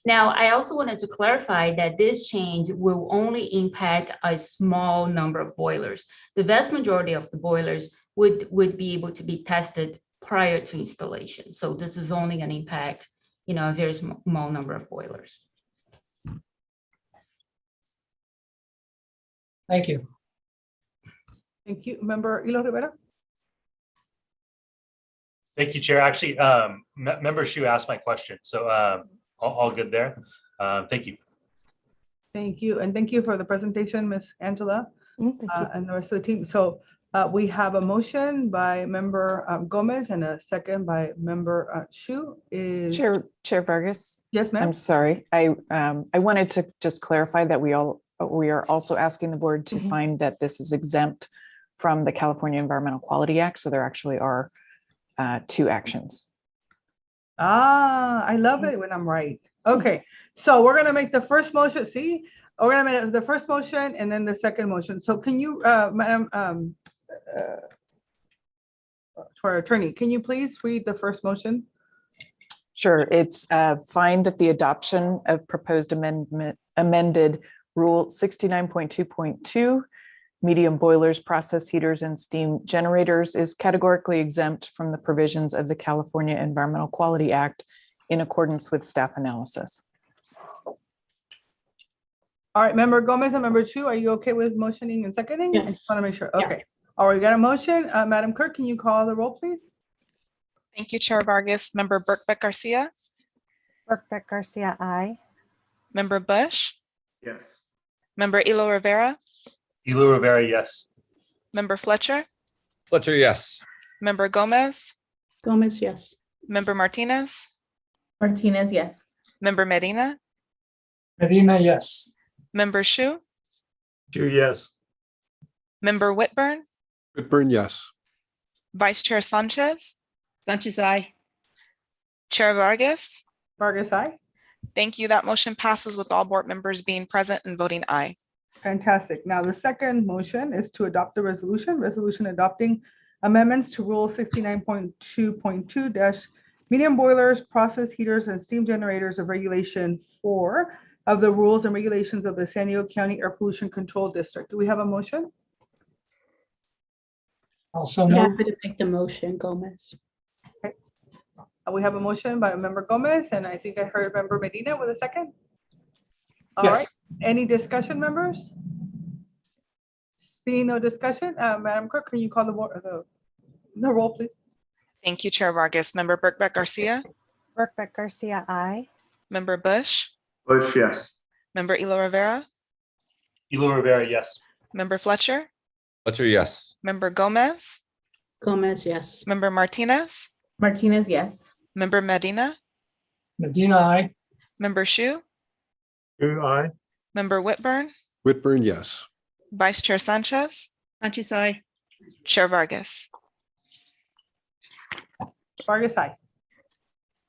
Now, I also wanted to clarify that this change will only impact a small number of boilers. The vast majority of the boilers would be able to be tested prior to installation. So this is only going to impact, a very small number of boilers. Thank you. Thank you, Member Hilo Rivera. Thank you, Chair. Actually, Member Shu asked my question, so all good there. Thank you. Thank you, and thank you for the presentation, Ms. Angela, and the rest of the team. So We have a motion by member Gomez and a second by member Shu. Is Chair Vargas. Yes, ma'am. I'm sorry. I wanted to just clarify that we are also asking the board to find that this is exempt from the California Environmental Quality Act. So there actually are two actions. I love it when I'm right. Okay, so we're gonna make the first motion. See, we're gonna make the first motion and then the second motion. So can you, Madam, to our attorney, can you please read the first motion? Sure. It's find that the adoption of proposed amended Rule 69.2.2, medium boilers, process heaters, and steam generators is categorically exempt from the provisions of the California Environmental Quality Act in accordance with staff analysis. All right, member Gomez and member Chu, are you okay with motioning and seconding? Yes. I just want to make sure. Yeah. Okay. All right, we got a motion. Madam Clerk, can you call the roll, please? Thank you, Chair Vargas. Member Birkbeck Garcia, Birkbeck Garcia, aye. Member Bush, Yes. Member Elo Rivera, Elo Rivera, yes. Member Fletcher, Fletcher, yes. Member Gomez, Gomez, yes. Member Martinez, Martinez, yes. Member Medina, Medina, yes. Member Shu, Shu, yes. Member Whitburn, Whitburn, yes. Vice Chair Sanchez, Sanchez, aye. Chair Vargas. Vargas, aye. Thank you. That motion passes with all board members being present and voting aye. Fantastic. Now, the second motion is to adopt the resolution adopting amendments to Rule 69.2.2- medium boilers, process heaters, and steam generators of Regulation 4 of the rules and regulations of the San Diego County Air Pollution Control District. Do we have a motion? Also, I'm no. happy to make the motion, Gomez. We have a motion by member Gomez, and I think I heard member Medina with a second. All Yes. right. Any discussion, members? Seeing no discussion, Madam Clerk, can you call the roll, please? Thank you, Chair Vargas. Member Birkbeck Garcia, Birkbeck Garcia, aye. Member Bush, Bush, yes. Member Elo Rivera, Elo Rivera, yes. Member Fletcher, Fletcher, yes. Member Gomez, Gomez, yes. Member Martinez, Martinez, yes. Member Medina, Medina, aye. Member Shu, Shu, aye. Member Whitburn, Whitburn, yes. Vice Chair Sanchez, Sanchez, aye. Chair Vargas. Vargas, aye.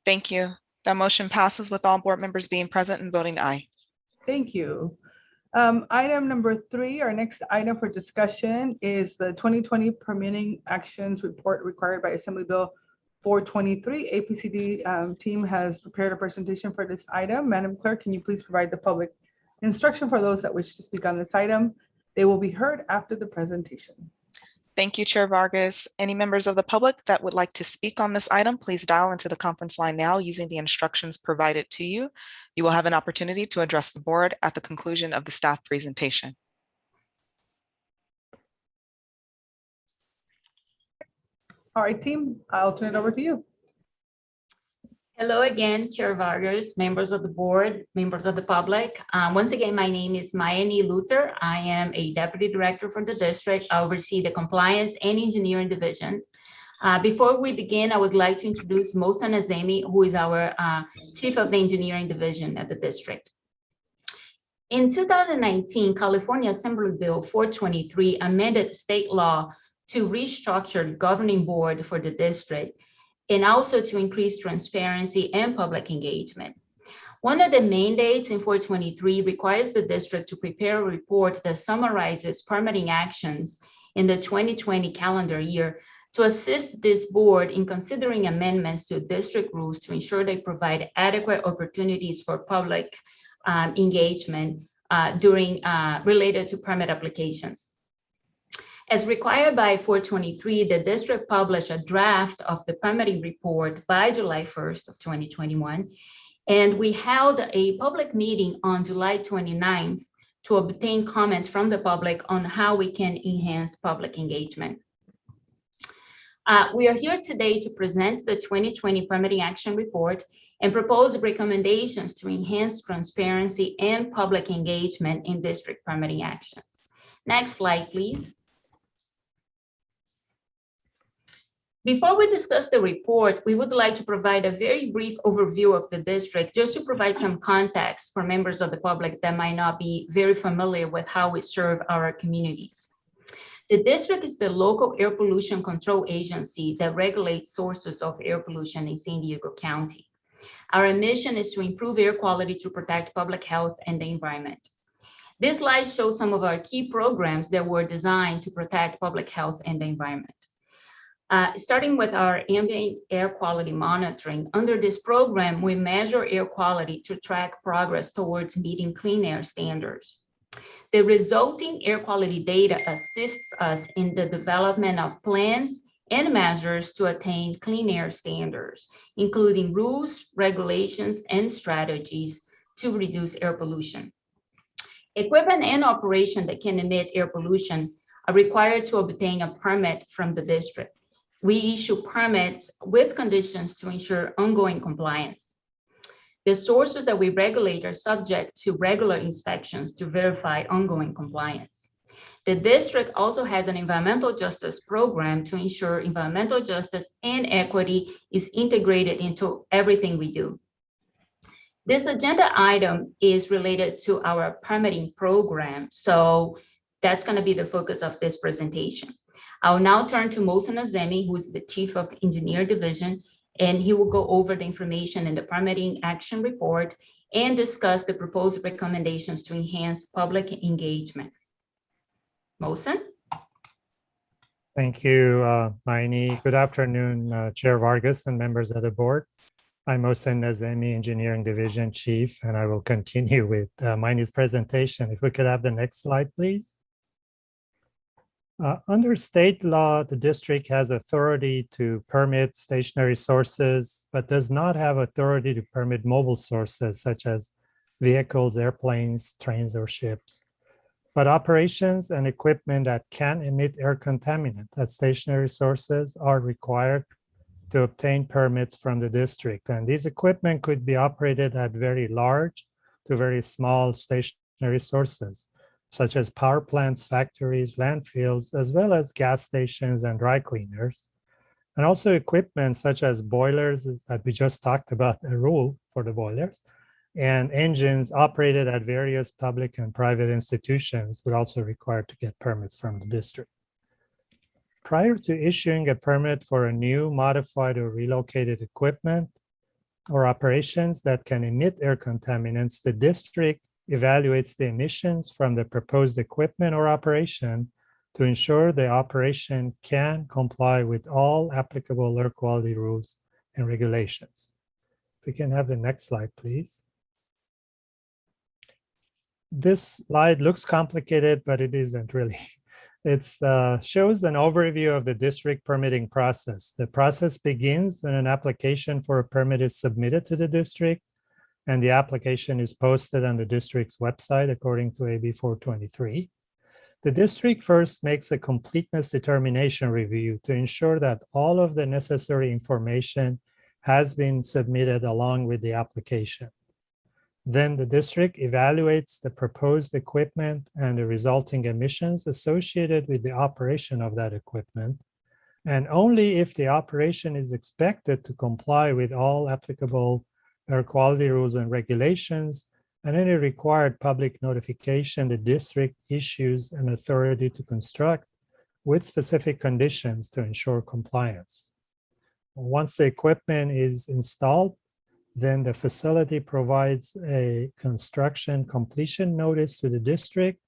Thank you. That motion passes with all board members being present and voting aye. Thank you. Item number 3, our next item for discussion is the 2020 Permitting Actions Report required by Assembly Bill 423. APCD team has prepared a presentation for this item. Madam Clerk, can you please provide the public instruction for those that wish to speak on this item? They will be heard after the presentation. Thank you, Chair Vargas. Any members of the public that would like to speak on this item, please dial into the conference line now using the instructions provided to you. You will have an opportunity to address the board at the conclusion of the staff presentation. All right, team, I'll turn it over to you. Hello again, Chair Vargas, members of the board, members of the public. Once again, my name is Mayani Luther. I am a deputy director for the district. I oversee the compliance and engineering divisions. Before we begin, I would like to introduce Mohsen Azemi, who is our chief of the engineering division at the district. In 2019, California Assembly Bill 423 amended state law to restructure the governing board for the district, and also to increase transparency and public engagement. One of the mandates in 423 requires the district to prepare a report that summarizes permitting actions in the 2020 calendar year to assist this board in considering amendments to district rules to ensure they provide adequate opportunities for public engagement related to permit applications. As required by 423, the district published a draft of the permitting report by July 1st of 2021, and we held a public meeting on July 29th to obtain comments from the public on how we can enhance public engagement. We are here today to present the 2020 Permitting Action Report and propose recommendations to enhance transparency and public engagement in district permitting actions. Next slide, please. Before we discuss the report, we would like to provide a very brief overview of the district, just to provide some context for members of the public that might not be very familiar with how we serve our communities. The district is the local air pollution control agency that regulates sources of air pollution in San Diego County. Our mission is to improve air quality to protect public health and the environment. This slide shows some of our key programs that were designed to protect public health and the environment. Starting with our ambient air quality monitoring, under this program, we measure air quality to track progress towards meeting clean air standards. The resulting air quality data assists us in the development of plans and measures to attain clean air standards, including rules, regulations, and strategies to reduce air pollution. Equipment and operation that can emit air pollution are required to obtain a permit from the district. We issue permits with conditions to ensure ongoing compliance. The sources that we regulate are subject to regular inspections to verify ongoing compliance. The district also has an environmental justice program to ensure environmental justice and equity is integrated into everything we do. This agenda item is related to our permitting program, so that's going to be the focus of this presentation. I'll now turn to Mohsen Azemi, who is the Chief of Engineer Division, and he will go over the information in the Permitting Action Report and discuss the proposed recommendations to enhance public engagement. Mohsen? Thank you, Maini. Good afternoon, Chair Vargas and members of the board. I'm Mohsen Azemi, Engineering Division Chief, and I will continue with Maini's presentation. If we could have the next slide, please. Under state law, the district has authority to permit stationary sources, but does not have authority to permit mobile sources such as vehicles, airplanes, trains, or ships. But operations and equipment that can emit air contaminant at stationary sources are required to obtain permits from the district. And these equipment could be operated at very large to very small stationary sources, such as power plants, factories, landfills, as well as gas stations and dry cleaners. And also equipment such as boilers that we just talked about, a rule for the boilers, and engines operated at various public and private institutions would also require to get permits from the district. Prior to issuing a permit for a new, modified, or relocated equipment or operations that can emit air contaminants, the district evaluates the emissions from the proposed equipment or operation to ensure the operation can comply with all applicable air quality rules and regulations. We can have the next slide, please. This slide looks complicated, but it isn't really. It shows an overview of the district permitting process. The process begins when an application for a permit is submitted to the district, and the application is posted on the district's website according to AB 423. The district first makes a completeness determination review to ensure that all of the necessary information has been submitted along with the application. Then the district evaluates the proposed equipment and the resulting emissions associated with the operation of that equipment. And only if the operation is expected to comply with all applicable air quality rules and regulations and any required public notification, the district issues an authority to construct with specific conditions to ensure compliance. Once the equipment is installed, then the facility provides a construction completion notice to the district.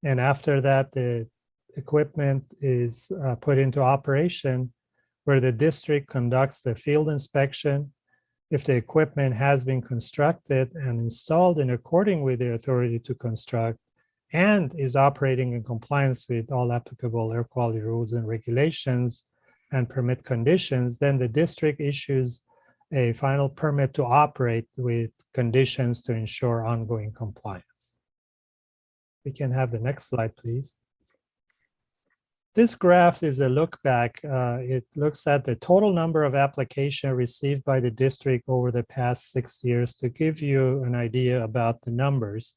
And after that, the equipment is put into operation, where the district conducts the field inspection. If the equipment has been constructed and installed in accordance with the authority to construct and is operating in compliance with all applicable air quality rules and regulations and permit conditions, then the district issues a final permit to operate with conditions to ensure ongoing compliance. We can have the next slide, please. This graph is a look back. It looks at the total number of applications received by the district over the past 6 years to give you an idea about the numbers.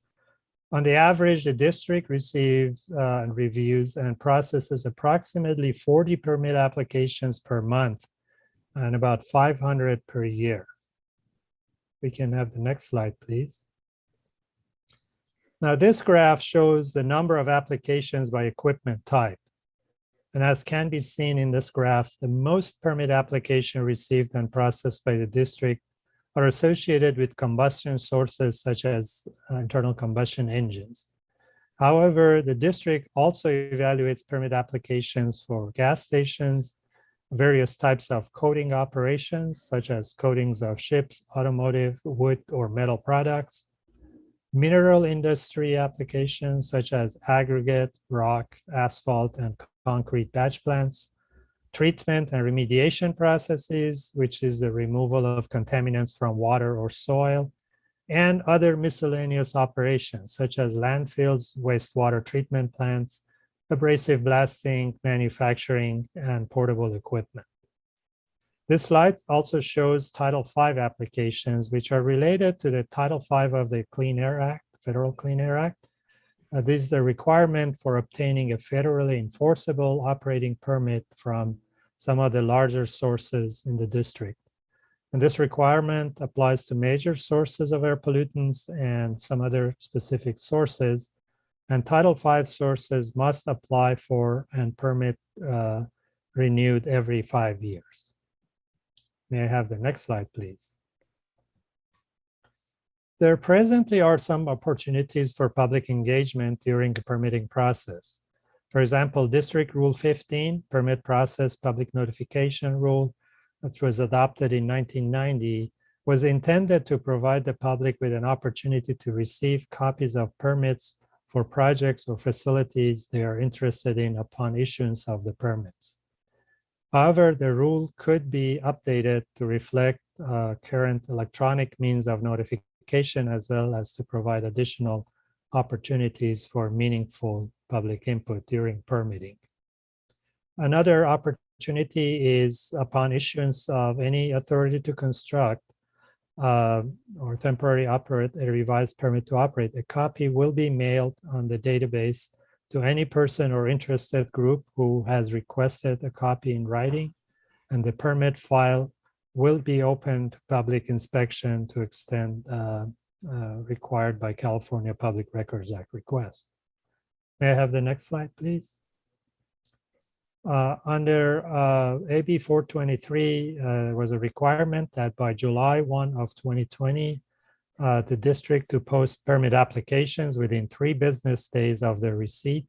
On the average, the district receives and reviews and processes approximately 40 permit applications per month and about 500 per year. We can have the next slide, please. Now, this graph shows the number of applications by equipment type. And as can be seen in this graph, the most permit application received and processed by the district are associated with combustion sources such as internal combustion engines. However, the district also evaluates permit applications for gas stations, various types of coating operations, such as coatings of ships, automotive, wood, or metal products, mineral industry applications such as aggregate, rock, asphalt, and concrete batch plants, treatment and remediation processes, which is the removal of contaminants from water or soil, and other miscellaneous operations such as landfills, wastewater treatment plants, abrasive blasting, manufacturing, and portable equipment. This slide also shows Title V applications, which are related to the Title V of the Clean Air Act, Federal Clean Air Act. This is a requirement for obtaining a federally enforceable operating permit from some of the larger sources in the district. And this requirement applies to major sources of air pollutants and some other specific sources. And Title V sources must apply for and permit renewed every 5 years. May I have the next slide, please? There presently are some opportunities for public engagement during the permitting process. For example, District Rule 15, Permit Process Public Notification Rule, that was adopted in 1990, was intended to provide the public with an opportunity to receive copies of permits for projects or facilities they are interested in upon issuance of the permits. However, the rule could be updated to reflect current electronic means of notification, as well as to provide additional opportunities for meaningful public input during permitting. Another opportunity is upon issuance of any authority to construct or temporary operate a revised permit to operate, a copy will be mailed on the database to any person or interested group who has requested a copy in writing, and the permit file will be open to public inspection to extent required by California Public Records Act request. May I have the next slide, please? Under AB 423, there was a requirement that by July 1 of 2020, the district to post permit applications within 3 business days of their receipt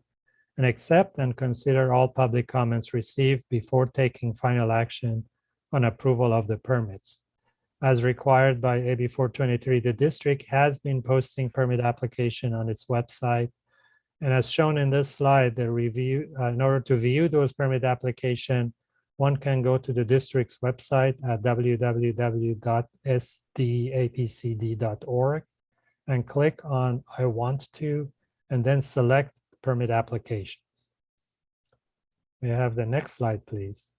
and accept and consider all public comments received before taking final action on approval of the permits. As required by AB 423, the district has been posting permit application on its website. And as shown in this slide, the review, in order to view those permit application, one can go to the district's website at www.sdapcd.org and click on I want to, and then select permit applications. May I have the next slide, please?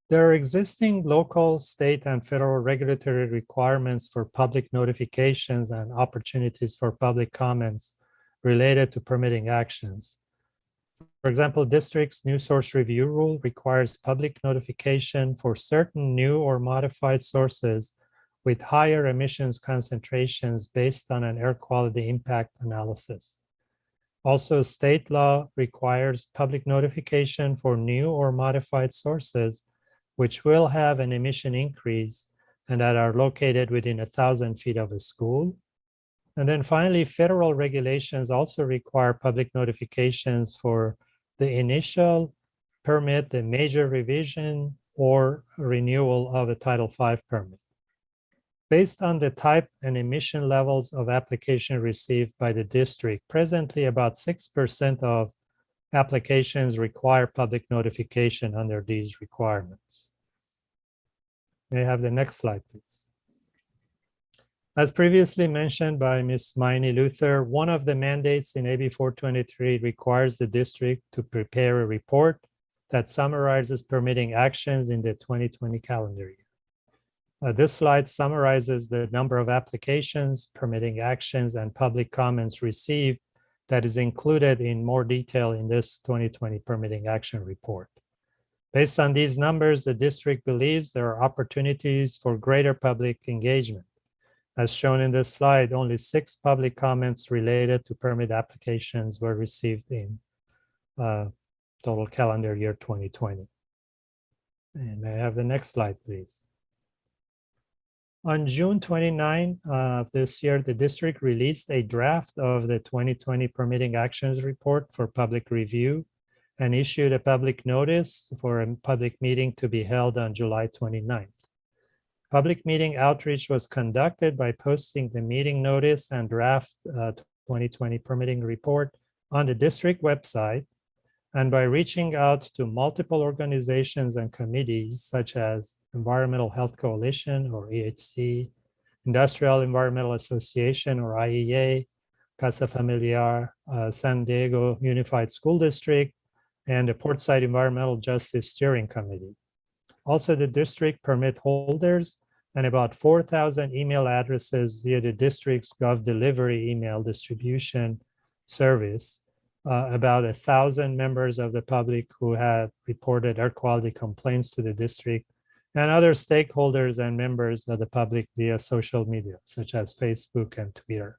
There are existing local, state, and federal regulatory requirements for public notifications and opportunities for public comments related to permitting actions. For example, district's new source review rule requires public notification for certain new or modified sources with higher emissions concentrations based on an air quality impact analysis. Also, state law requires public notification for new or modified sources which will have an emission increase and that are located within 1,000 feet of a school. And then finally, federal regulations also require public notifications for the initial permit, the major revision, or renewal of a Title V permit. Based on the type and emission levels of application received by the district, presently about 6% of applications require public notification under these requirements. May I have the next slide, please? As previously mentioned by Ms. Maini Luther, one of the mandates in AB 423 requires the district to prepare a report that summarizes permitting actions in the 2020 calendar year. This slide summarizes the number of applications, permitting actions, and public comments received that is included in more detail in this 2020 permitting action report. Based on these numbers, the district believes there are opportunities for greater public engagement. As shown in this slide, only 6 public comments related to permit applications were received in total calendar year 2020. And may I have the next slide, please? On June 29 of this year, the district released a draft of the 2020 Permitting Actions Report for public review and issued a public notice for a public meeting to be held on July 29th. Public meeting outreach was conducted by posting the meeting notice and draft 2020 permitting report on the district website and by reaching out to multiple organizations and committees such as Environmental Health Coalition or EHC, Industrial Environmental Association or IEA, Casa Familiar, San Diego Unified School District, and the Portside Environmental Justice Steering Committee. Also, the district permit holders and about 4,000 email addresses via the district's GovDelivery email distribution service. About 1,000 members of the public who had reported air quality complaints to the district, and other stakeholders and members of the public via social media, such as Facebook and Twitter.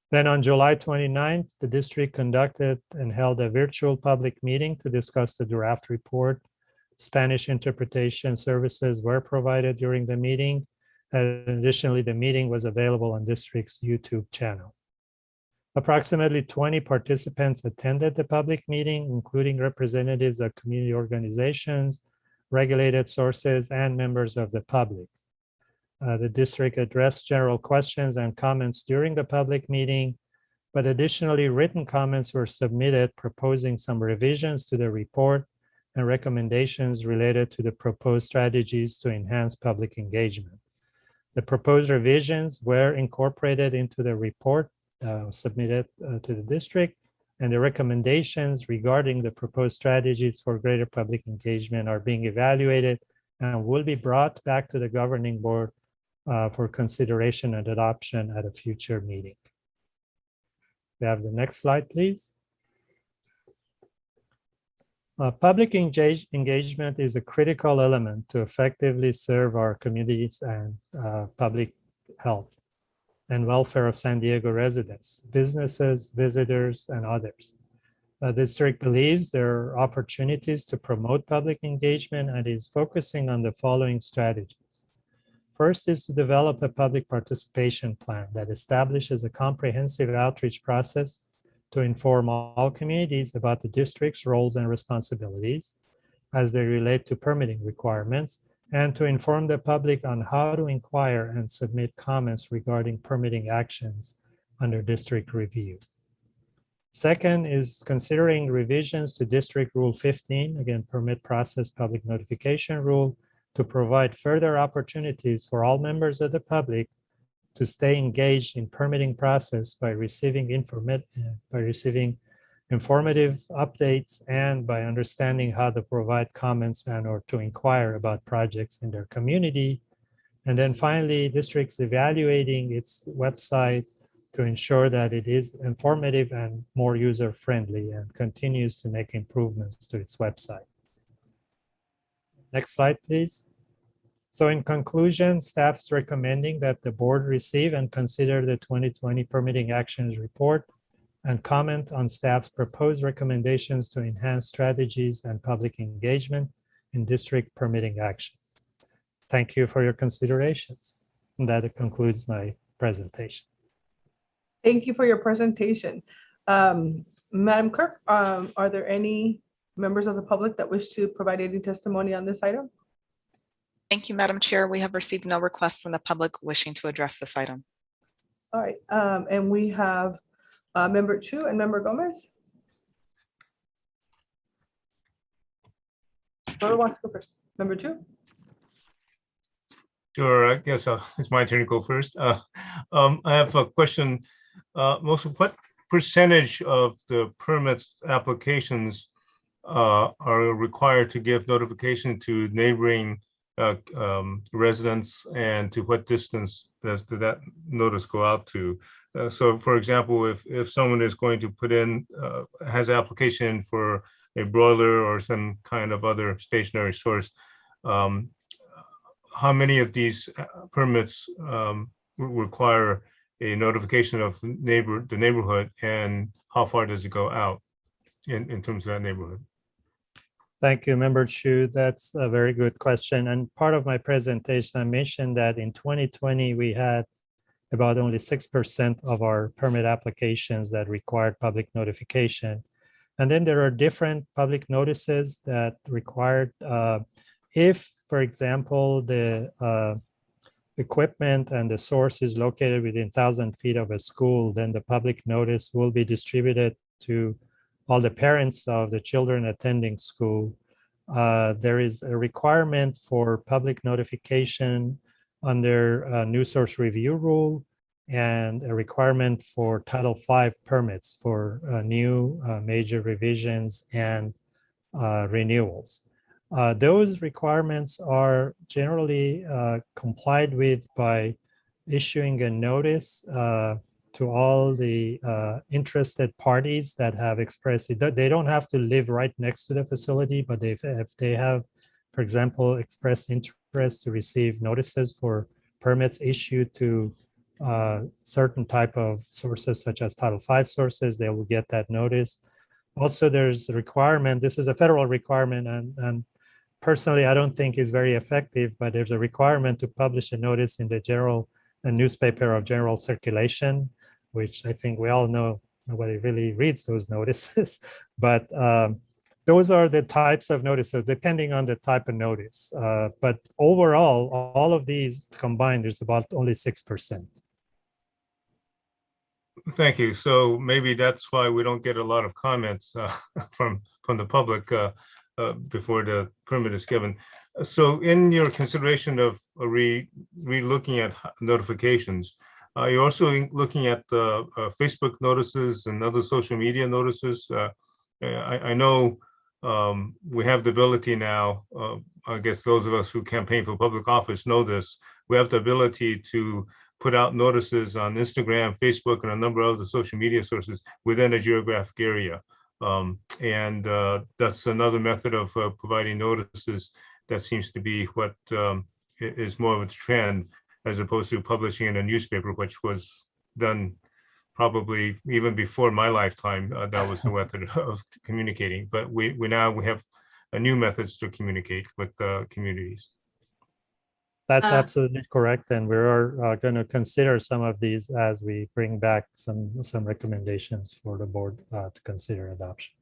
Then on July 29th, the district conducted and held a virtual public meeting to discuss the draft report. Spanish interpretation services were provided during the meeting. And additionally, the meeting was available on district's YouTube channel. Approximately 20 participants attended the public meeting, including representatives of community organizations, regulated sources, and members of the public. The district addressed general questions and comments during the public meeting, but additionally, written comments were submitted proposing some revisions to the report and recommendations related to the proposed strategies to enhance public engagement. The proposed revisions were incorporated into the report submitted to the district, and the recommendations regarding the proposed strategies for greater public engagement are being evaluated and will be brought back to the governing board for consideration and adoption at a future meeting. We have the next slide, please. Public engagement is a critical element to effectively serve our communities and public health and welfare of San Diego residents, businesses, visitors, and others. The district believes there are opportunities to promote public engagement and is focusing on the following strategies. First is to develop a public participation plan that establishes a comprehensive outreach process to inform all communities about the district's roles and responsibilities as they relate to permitting requirements, and to inform the public on how to inquire and submit comments regarding permitting actions under district review. Second is considering revisions to District Rule 15, again, Permit Process Public Notification Rule, to provide further opportunities for all members of the public to stay engaged in permitting process by receiving informative updates and by understanding how to provide comments and or to inquire about projects in their community. And then finally, districts evaluating its website to ensure that it is informative and more user-friendly and continues to make improvements to its website. Next slide, please. So in conclusion, staff is recommending that the board receive and consider the 2020 Permitting Actions Report and comment on staff's proposed recommendations to enhance strategies and public engagement in district permitting action. Thank you for your considerations. And that concludes my presentation. Thank you for your presentation. Madam Clerk, are there any members of the public that wish to provide any testimony on this item? Thank you, Madam Chair. We have received no requests from the public wishing to address this item. All right, and we have Member Chu and Member Gomez. Whoever wants to go first. Member Chu. Sure, I guess it's my turn to go first. I have a question. What percentage of the permits applications are required to give notification to neighboring residents, and to what distance does that notice go out to? So for example, if someone is going to put in, has application for a broiler or some kind of other stationary source, how many of these permits require a notification of the neighborhood, and how far does it go out in terms of that neighborhood? Thank you, Member Shu. That's a very good question. And part of my presentation, I mentioned that in 2020, we had about only 6% of our permit applications that required public notification. And then there are different public notices that required, if, for example, the equipment and the source is located within 1,000 feet of a school, then the public notice will be distributed to all the parents of the children attending school. There is a requirement for public notification under a new source review rule, and a requirement for Title V permits for new major revisions and renewals. Those requirements are generally complied with by issuing a notice to all the interested parties that have expressed it. They don't have to live right next to the facility, but if they have, for example, expressed interest to receive notices for permits issued to certain type of sources, such as Title V sources, they will get that notice. Also, there's a requirement, this is a federal requirement, and personally, I don't think is very effective, but there's a requirement to publish a notice in the newspaper of general circulation, which I think we all know nobody really reads those notices. But those are the types of notices, depending on the type of notice. But overall, all of these combined, there's about only 6%. Thank you. So maybe that's why we don't get a lot of comments from the public before the permit is given. So in your consideration of re-looking at notifications, you're also looking at the Facebook notices and other social media notices. I know we have the ability now, I guess those of us who campaign for public office know this, we have the ability to put out notices on Instagram, Facebook, and a number of other social media sources within a geographic area. And that's another method of providing notices that seems to be what is more of a trend, as opposed to publishing in a newspaper, which was done probably even before my lifetime. That was the method of communicating. But we now have new methods to communicate with communities. That's absolutely correct, and we are going to consider some of these as we bring back some recommendations for the board to consider adoption.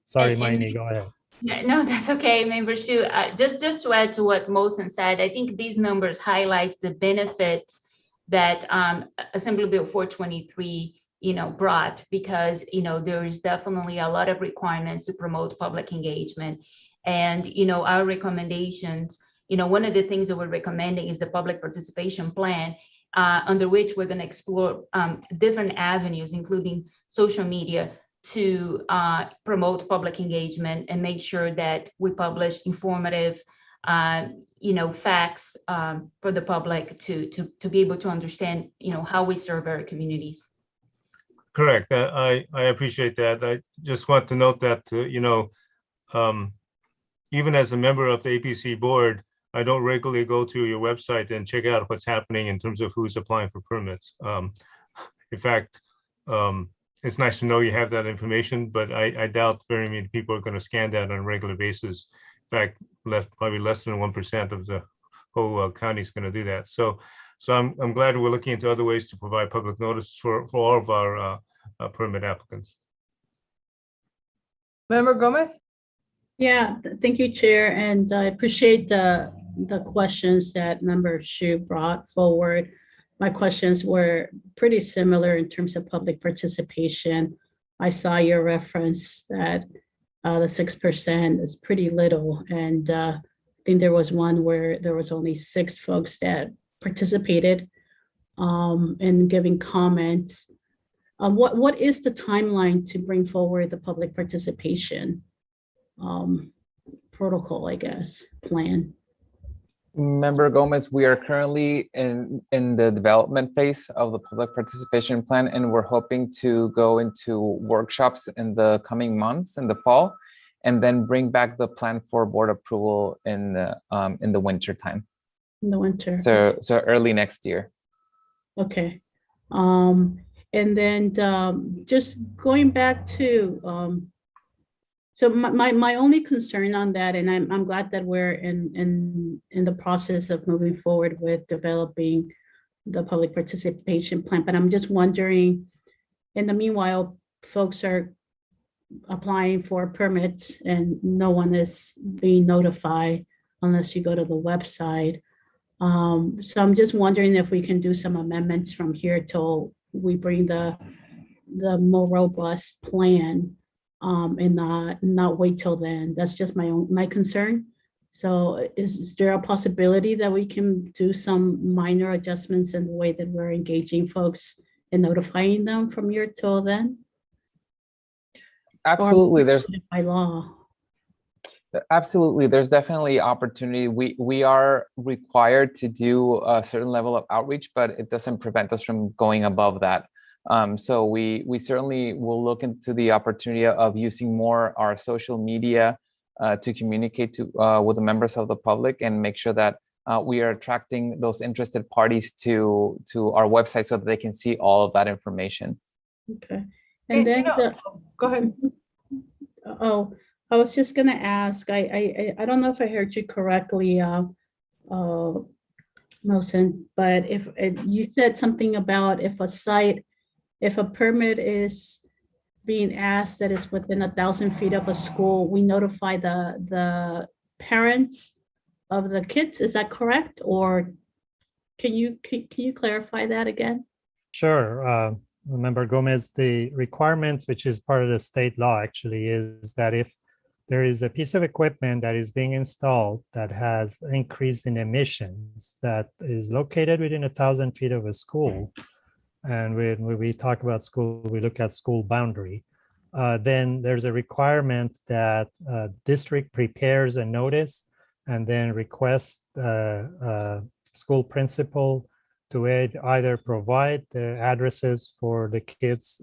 Sorry, Maini, go ahead. No, that's okay, Member Shu. Just to add to what Mohsen said, I think these numbers highlight the benefits that Assembly Bill 423, brought, because there is definitely a lot of requirements to promote public engagement, and our recommendations. One of the things that we're recommending is the public participation plan, under which we're going to explore different avenues, including social media, to promote public engagement and make sure that we publish informative, facts for the public to be able to understand, how we serve our communities. Correct. I appreciate that. I just want to note that, even as a member of the APC board, I don't regularly go to your website and check out what's happening in terms of who's applying for permits. In fact, it's nice to know you have that information, but I doubt very many people are going to scan that on a regular basis. In fact, probably less than 1% of the whole county is going to do that. So I'm glad we're looking into other ways to provide public notice for all of our permit applicants. Member Gomez? Yeah, thank you, Chair, and I appreciate the questions that Member Shu brought forward. My questions were pretty similar in terms of public participation. I saw your reference that the 6% is pretty little, and I think there was one where there was only 6 folks that participated in giving comments. What is the timeline to bring forward the public participation protocol, I guess, plan? Member Gomez, we are currently in the development phase of the public participation plan, and we're hoping to go into workshops in the coming months in the fall, and then bring back the plan for board approval in the winter time. In the winter. So early next year. Okay. And then just going back to so my only concern on that, and I'm glad that we're in the process of moving forward with developing the public participation plan, but I'm just wondering, in the meanwhile, folks are applying for permits and no one is being notified unless you go to the website. So I'm just wondering if we can do some amendments from here till we bring the more robust plan, and not wait till then. That's just my concern. So is there a possibility that we can do some minor adjustments in the way that we're engaging folks and notifying them from here till then? Absolutely, there's by law. Absolutely, there's definitely opportunity. We are required to do a certain level of outreach, but it doesn't prevent us from going above that. So we certainly will look into the opportunity of using more our social media to communicate with the members of the public and make sure that we are attracting those interested parties to our website so that they can see all of that information. Okay, and then go ahead. Oh, I was just gonna ask. I don't know if I heard you correctly, Mosen, but if you said something about if a permit is being asked that is within 1,000 feet of a school, we notify the parents of the kids. Is that correct? Or can you clarify that again? Sure. Member Gomez, the requirement, which is part of the state law actually, is that if there is a piece of equipment that is being installed that has increase in emissions that is located within 1,000 feet of a school, and when we talk about school, we look at school boundary, then there's a requirement that district prepares a notice and then requests school principal to either provide the addresses for the kids'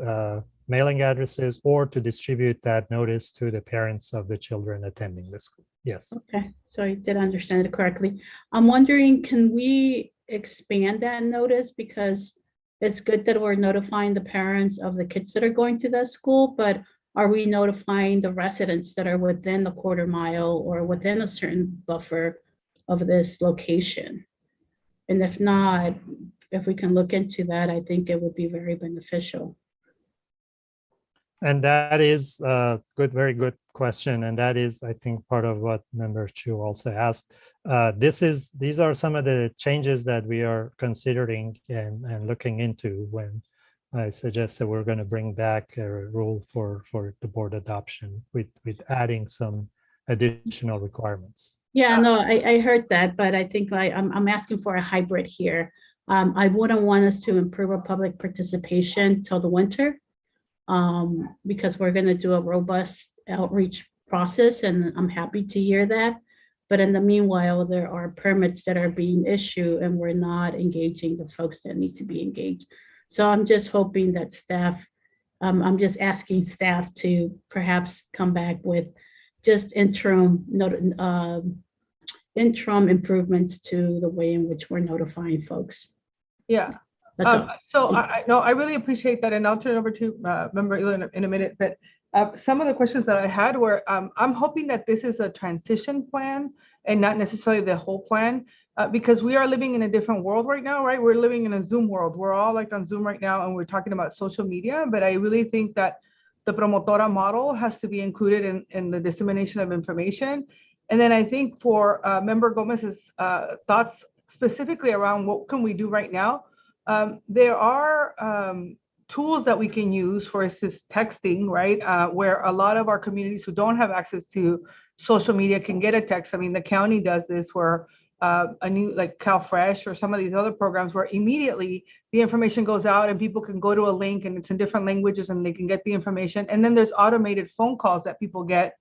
mailing addresses or to distribute that notice to the parents of the children attending the school. Yes. Okay, so I did understand it correctly. I'm wondering, can we expand that notice? Because it's good that we're notifying the parents of the kids that are going to that school, but are we notifying the residents that are within the quarter mile or within a certain buffer of this location? And if not, if we can look into that, I think it would be very beneficial. And that is a very good question. And that is, I think, part of what Member Chu also asked. These are some of the changes that we are considering and looking into when I suggest that we're going to bring back a rule for the board adoption with adding some additional requirements. Yeah, no, I heard that, but I think I'm asking for a hybrid here. I wouldn't want us to improve our public participation till the winter, because we're going to do a robust outreach process, and I'm happy to hear that. But in the meanwhile, there are permits that are being issued and we're not engaging the folks that need to be engaged. So I'm just hoping that staff, I'm just asking staff to perhaps come back with just interim improvements to the way in which we're notifying folks. Yeah. So I really appreciate that, and I'll turn it over to Member Ila in a minute. But some of the questions that I had were, I'm hoping that this is a transition plan and not necessarily the whole plan, because we are living in a different world right now, right? We're living in a Zoom world. We're all like on Zoom right now, and we're talking about social media. But I really think that the promotora model has to be included in the dissemination of information. And then I think for Member Gomez's thoughts specifically around what can we do right now, there are tools that we can use, for instance, texting, right? Where a lot of our communities who don't have access to social media can get a text. I mean, the county does this where a new, like CalFresh or some of these other programs where immediately the information goes out and people can go to a link and it's in different languages and they can get the information. And then there's automated phone calls that people get.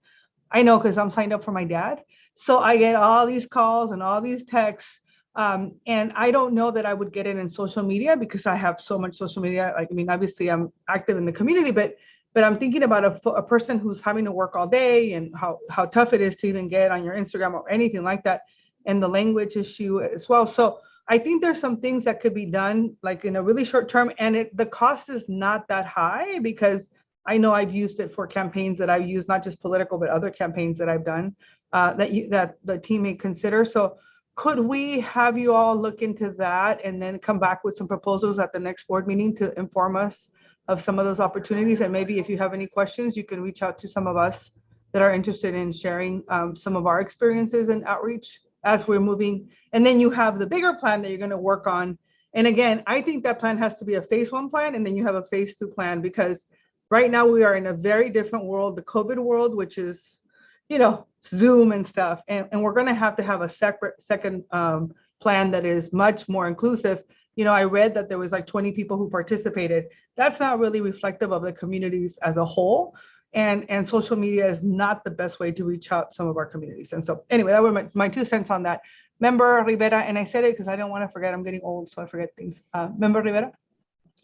I know because I'm signed up for my dad. So I get all these calls and all these texts. And I don't know that I would get it in social media because I have so much social media. Like, I mean, obviously I'm active in the community, but I'm thinking about a person who's having to work all day and how tough it is to even get on your Instagram or anything like that, and the language issue as well. So I think there's some things that could be done like in a really short term, and the cost is not that high because I know I've used it for campaigns that I've used, not just political, but other campaigns that I've done that the team may consider. So could we have you all look into that and then come back with some proposals at the next board meeting to inform us of some of those opportunities? And maybe if you have any questions, you can reach out to some of us that are interested in sharing some of our experiences and outreach as we're moving. And then you have the bigger plan that you're going to work on. And again, I think that plan has to be a phase 1 plan, and then you have a phase 2 plan, because right now we are in a very different world, the COVID world, which is, you know, Zoom and stuff. And we're going to have a second plan that is much more inclusive. You know, I read that there was like 20 people who participated. That's not really reflective of the communities as a whole. And social media is not the best way to reach out some of our communities. And so anyway, that were my 2 cents on that. Member Rivera, and I said it because I don't want to forget, I'm getting old, so I forget things. Member Rivera?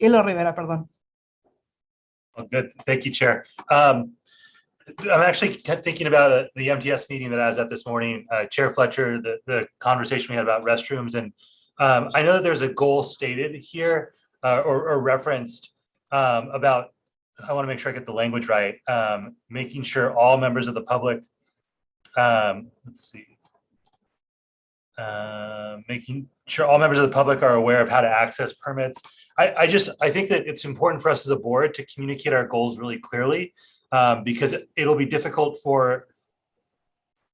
Elo Rivera, pardon. Well, good. Thank you, Chair. I'm actually thinking about the MTS meeting that I was at this morning, Chair Fletcher, the conversation we had about restrooms. And I know that there's a goal stated here or referenced about, I want to make sure I get the language right, making sure all members of the public, making sure all members of the public are aware of how to access permits. I think that it's important for us as a board to communicate our goals really clearly, because it'll be difficult for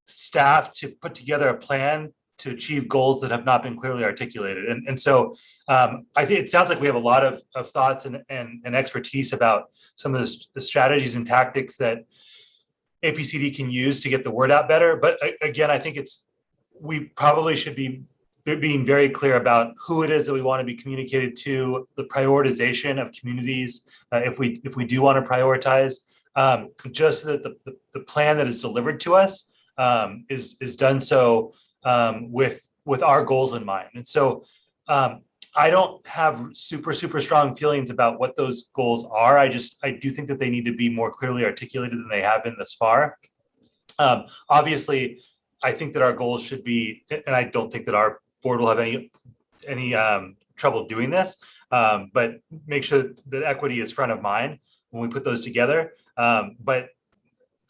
staff to put together a plan to achieve goals that have not been clearly articulated. And so I think it sounds like we have a lot of thoughts and expertise about some of the strategies and tactics that Apcd can use to get the word out better. But again, I think we probably should be being very clear about who it is that we want to be communicated to, the prioritization of communities, if we do want to prioritize, just so that the plan that is delivered to us is done so with our goals in mind. And so I don't have super strong feelings about what those goals are. I do think that they need to be more clearly articulated than they have been thus far. Obviously, I think that our goals should be, and I don't think that our board will have any trouble doing this, but make sure that equity is front of mind when we put those together. But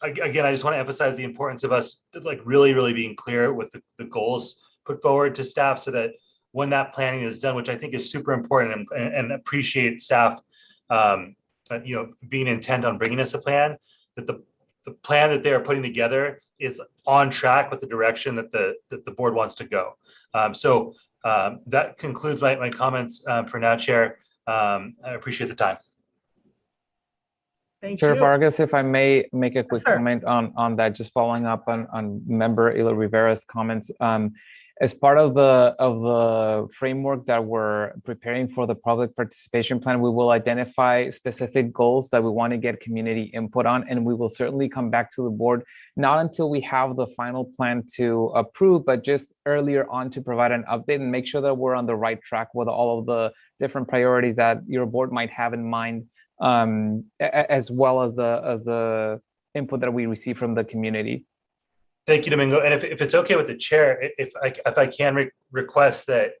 again, I just want to emphasize the importance of us like really being clear with the goals put forward to staff, so that when that planning is done, which I think is super important, and appreciate staff, being intent on bringing us a plan, that the plan that they are putting together is on track with the direction that the board wants to go. So that concludes my comments for now, Chair. I appreciate the time. Thank Chair you. Vargas, if I may make a quick comment on that, just following up on Member Ilo Rivera's comments. As part of the framework that we're preparing for the public participation plan, we will identify specific goals that we want to get community input on, and we will certainly come back to the board, not until we have the final plan to approve, but just earlier on to provide an update and make sure that we're on the right track with all of the different priorities that your board might have in mind, as well as the input that we receive from the community. Thank you, Domingo. And if it's okay with the chair, if I can request that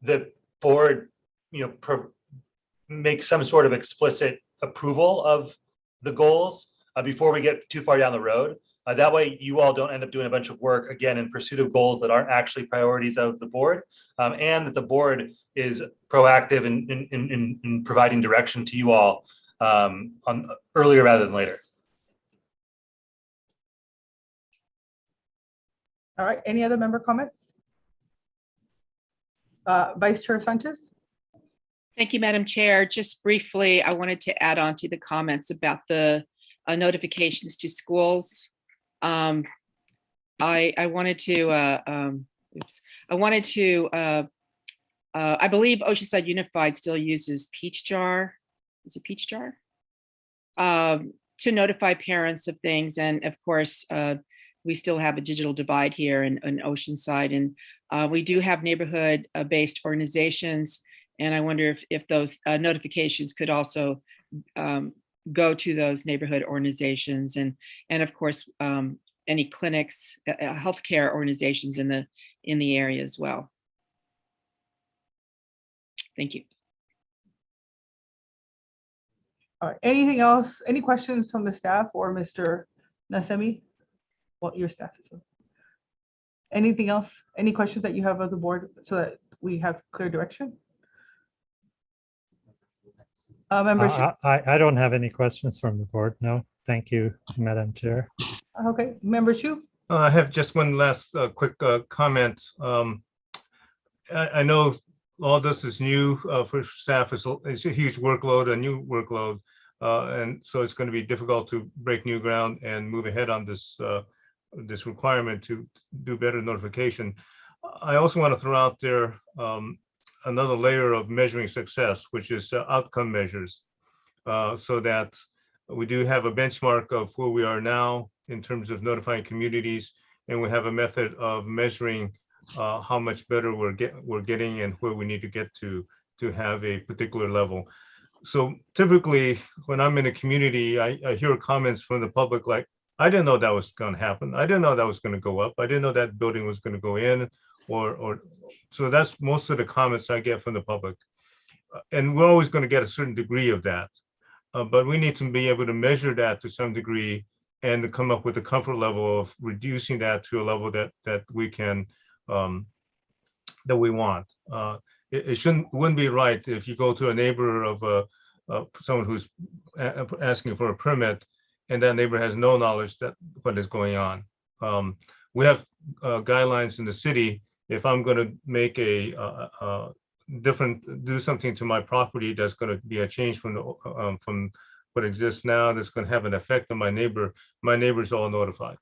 the board, make some sort of explicit approval of the goals before we get too far down the road. That way, you all don't end up doing a bunch of work again in pursuit of goals that aren't actually priorities of the board, and that the board is proactive in providing direction to you all earlier rather than later. All right, any other member comments? Vice Chair Sanchez? Thank you, Madam Chair. Just briefly, I wanted to add on to the comments about the notifications to schools. I wanted to, I believe Oceanside Unified still uses Peach Jar. Is it Peach Jar? To notify parents of things. And of course, we still have a digital divide here in Oceanside. And we do have neighborhood-based organizations. And I wonder if those notifications could also go to those neighborhood organizations and of course, any clinics, healthcare organizations in the area as well. Thank you. All right, anything else? Any questions from the staff or Mr. Nasemi? Well, your staff is. Anything else? Any questions that you have of the board so that we have clear direction? Membership. I don't have any questions from the board. No, thank you, Madam Chair. Okay, Member Shu? I have just one last quick comment. I know all this is new for staff. It's a huge workload, a new workload. And so it's going to be difficult to break new ground and move ahead on this this requirement to do better notification. I also want to throw out there another layer of measuring success, which is outcome measures, so that we do have a benchmark of where we are now in terms of notifying communities, and we have a method of measuring how much better we're getting and where we need to get to have a particular level. So typically, when I'm in a community, I hear comments from the public like, I didn't know that was going to happen. I didn't know that was going to go up. I didn't know that building was going to go in, or so that's most of the comments I get from the public. And we're always going to get a certain degree of that. But we need to be able to measure that to some degree and to come up with a comfort level of reducing that to a level that we can, that we want. It wouldn't be right if you go to a neighbor of someone who's asking for a permit and that neighbor has no knowledge that what is going on. We have guidelines in the city. If I'm going to make do something to my property that's going to be a change from what exists now, that's going to have an effect on my neighbors all notified,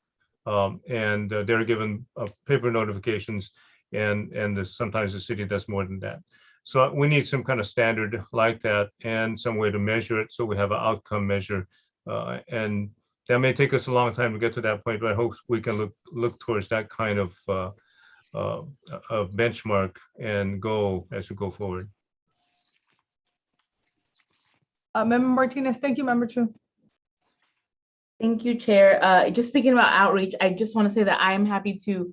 and they're given paper notifications, and sometimes the city does more than that. So we need some kind of standard like that and some way to measure it, so we have an outcome measure, and that may take us a long time to get to that point, but I hope we can look towards that kind of benchmark and goal as we go forward. Member Martinez, thank you, Member Chu. Thank you, Chair. Just speaking about outreach, I just want to say that I am happy to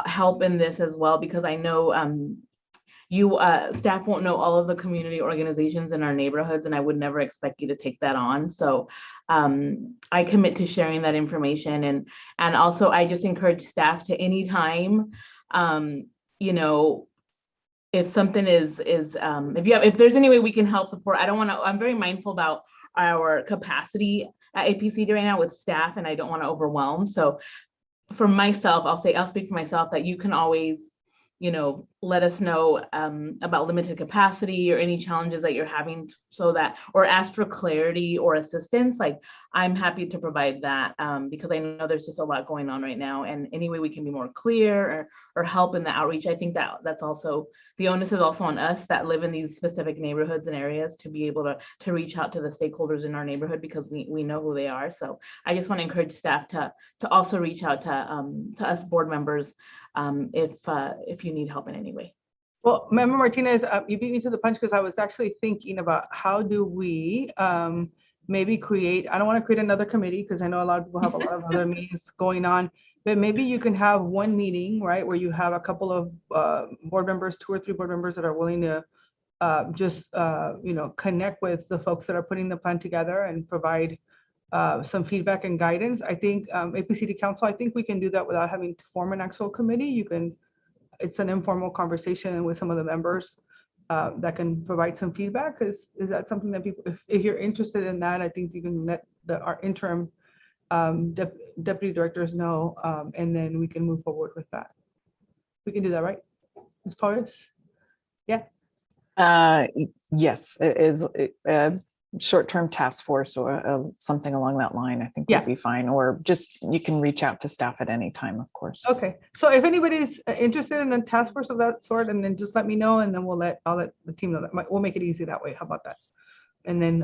help in this as well, because I know you staff won't know all of the community organizations in our neighborhoods, and I would never expect you to take that on. So I commit to sharing that information, and also I just encourage staff to anytime, you know, if something if there's any way we can help support. I'm very mindful about our capacity at Apcd right now with staff, and I don't want to overwhelm. So for myself, I'll speak for myself that you can always, you know, let us know about limited capacity or any challenges that you're having, so that, or ask for clarity or assistance. Like, I'm happy to provide that, because I know there's just a lot going on right now, and any way we can be more clear or help in the outreach, I think that's also, the onus is also on us that live in these specific neighborhoods and areas to be able to reach out to the stakeholders in our neighborhood, because we know who they are. So I just want to encourage staff to also reach out to us board members if you need help in any way. Well, Member Martinez, you beat me to the punch, because I was actually thinking about how do we maybe create, I don't want to create another committee, because I know a lot of people have a lot of other meetings going on, but maybe you can have one meeting, right, where you have a couple of board members, 2 or 3 board members that are willing to just, you know, connect with the folks that are putting the plan together and provide some feedback and guidance. I think Apcd Council, I think we can do that without having to form an actual committee. You can, it's an informal conversation with some of the members that can provide some feedback. Is that something that people, if you're interested in that, I think you can let our interim deputy directors know, and then we can move forward with that. We can do that, right, Ms. Torres? Yeah. Yes, it is a short-term task force or something along that line, I think would be fine. Or just, you can reach out to staff at any time, of course. Okay, so if anybody's interested in a task force of that sort, and then just let me know, and then I'll let the team know that. We'll make it easy that way. How about that? And then,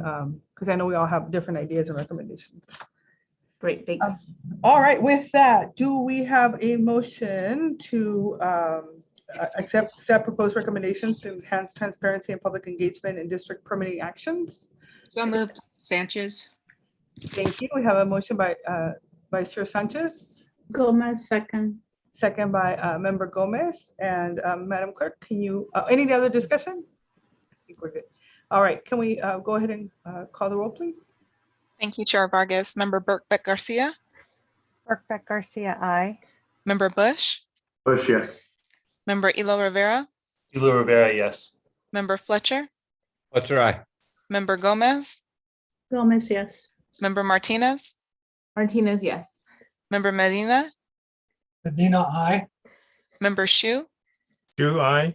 because I know we all have different ideas and recommendations. Great, thanks. All right, with that, do we have a motion to accept proposed recommendations to enhance transparency and public engagement in district permitting actions? So moved. Sanchez. Thank you. We have a motion by Vice Chair Sanchez, Gomez, second. second by Member Gomez. And Madam Clerk, can you, any other discussion? I think we're good. All right, can we go ahead and call the roll, please? Thank you, Chair Vargas. Member Birkbeck Garcia, Birkbeck Garcia, I. Member Bush, Bush, yes. Member Elo Rivera, Elo Rivera, yes. Member Fletcher, Fletcher, aye. Member Gomez, Gomez, yes. Member Martinez, Martinez, yes. Member Medina, Medina, I. Member Shu, Do I?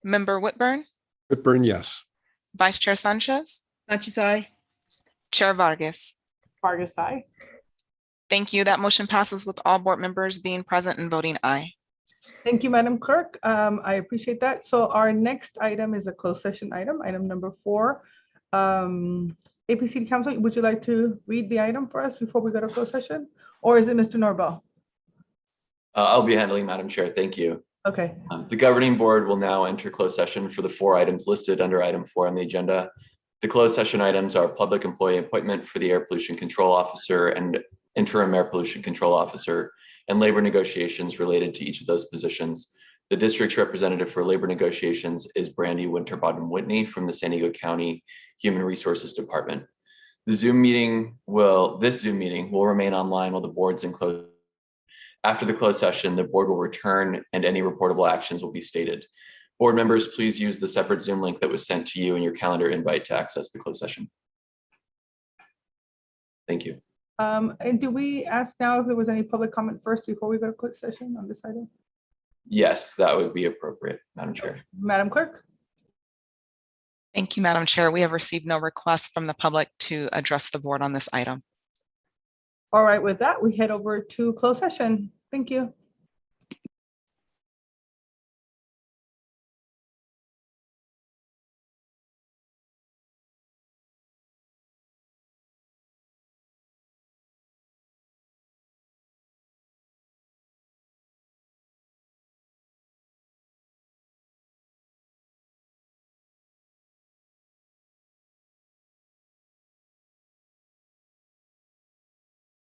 Member Whitburn, Whitburn, yes. Vice Chair Sanchez, Sanchez, aye. Chair Vargas. Vargas, aye. Thank you. That motion passes with all board members being present and voting aye. Thank you, Madam Clerk. I appreciate that. So our next item is a closed session item, item number 4. APCD Council, would you like to read the item for us before we go to closed session? Or is it Mr. Norvell? I'll be handling, Madam Chair. Thank you. Okay. The governing board will now enter closed session for the 4 items listed under item 4 on the agenda. The closed session items are public employee appointment for the Air Pollution Control Officer and interim Air Pollution Control Officer, and labor negotiations related to each of those positions. The district's representative for labor negotiations is Brandy Winterbottom Whitney from the San Diego County Human Resources Department. This Zoom meeting will remain online while the board's in closed. After the closed session, the board will return and any reportable actions will be stated. Board members, please use the separate Zoom link that was sent to you in your calendar invite to access the closed session. Thank you. And do we ask now if there was any public comment first before we go to closed session on this item? Yes, that would be appropriate, Madam Chair. Madam Clerk? Thank you, Madam Chair. We have received no requests from the public to address the board on this item. All right, with that, we head over to closed session. Thank you.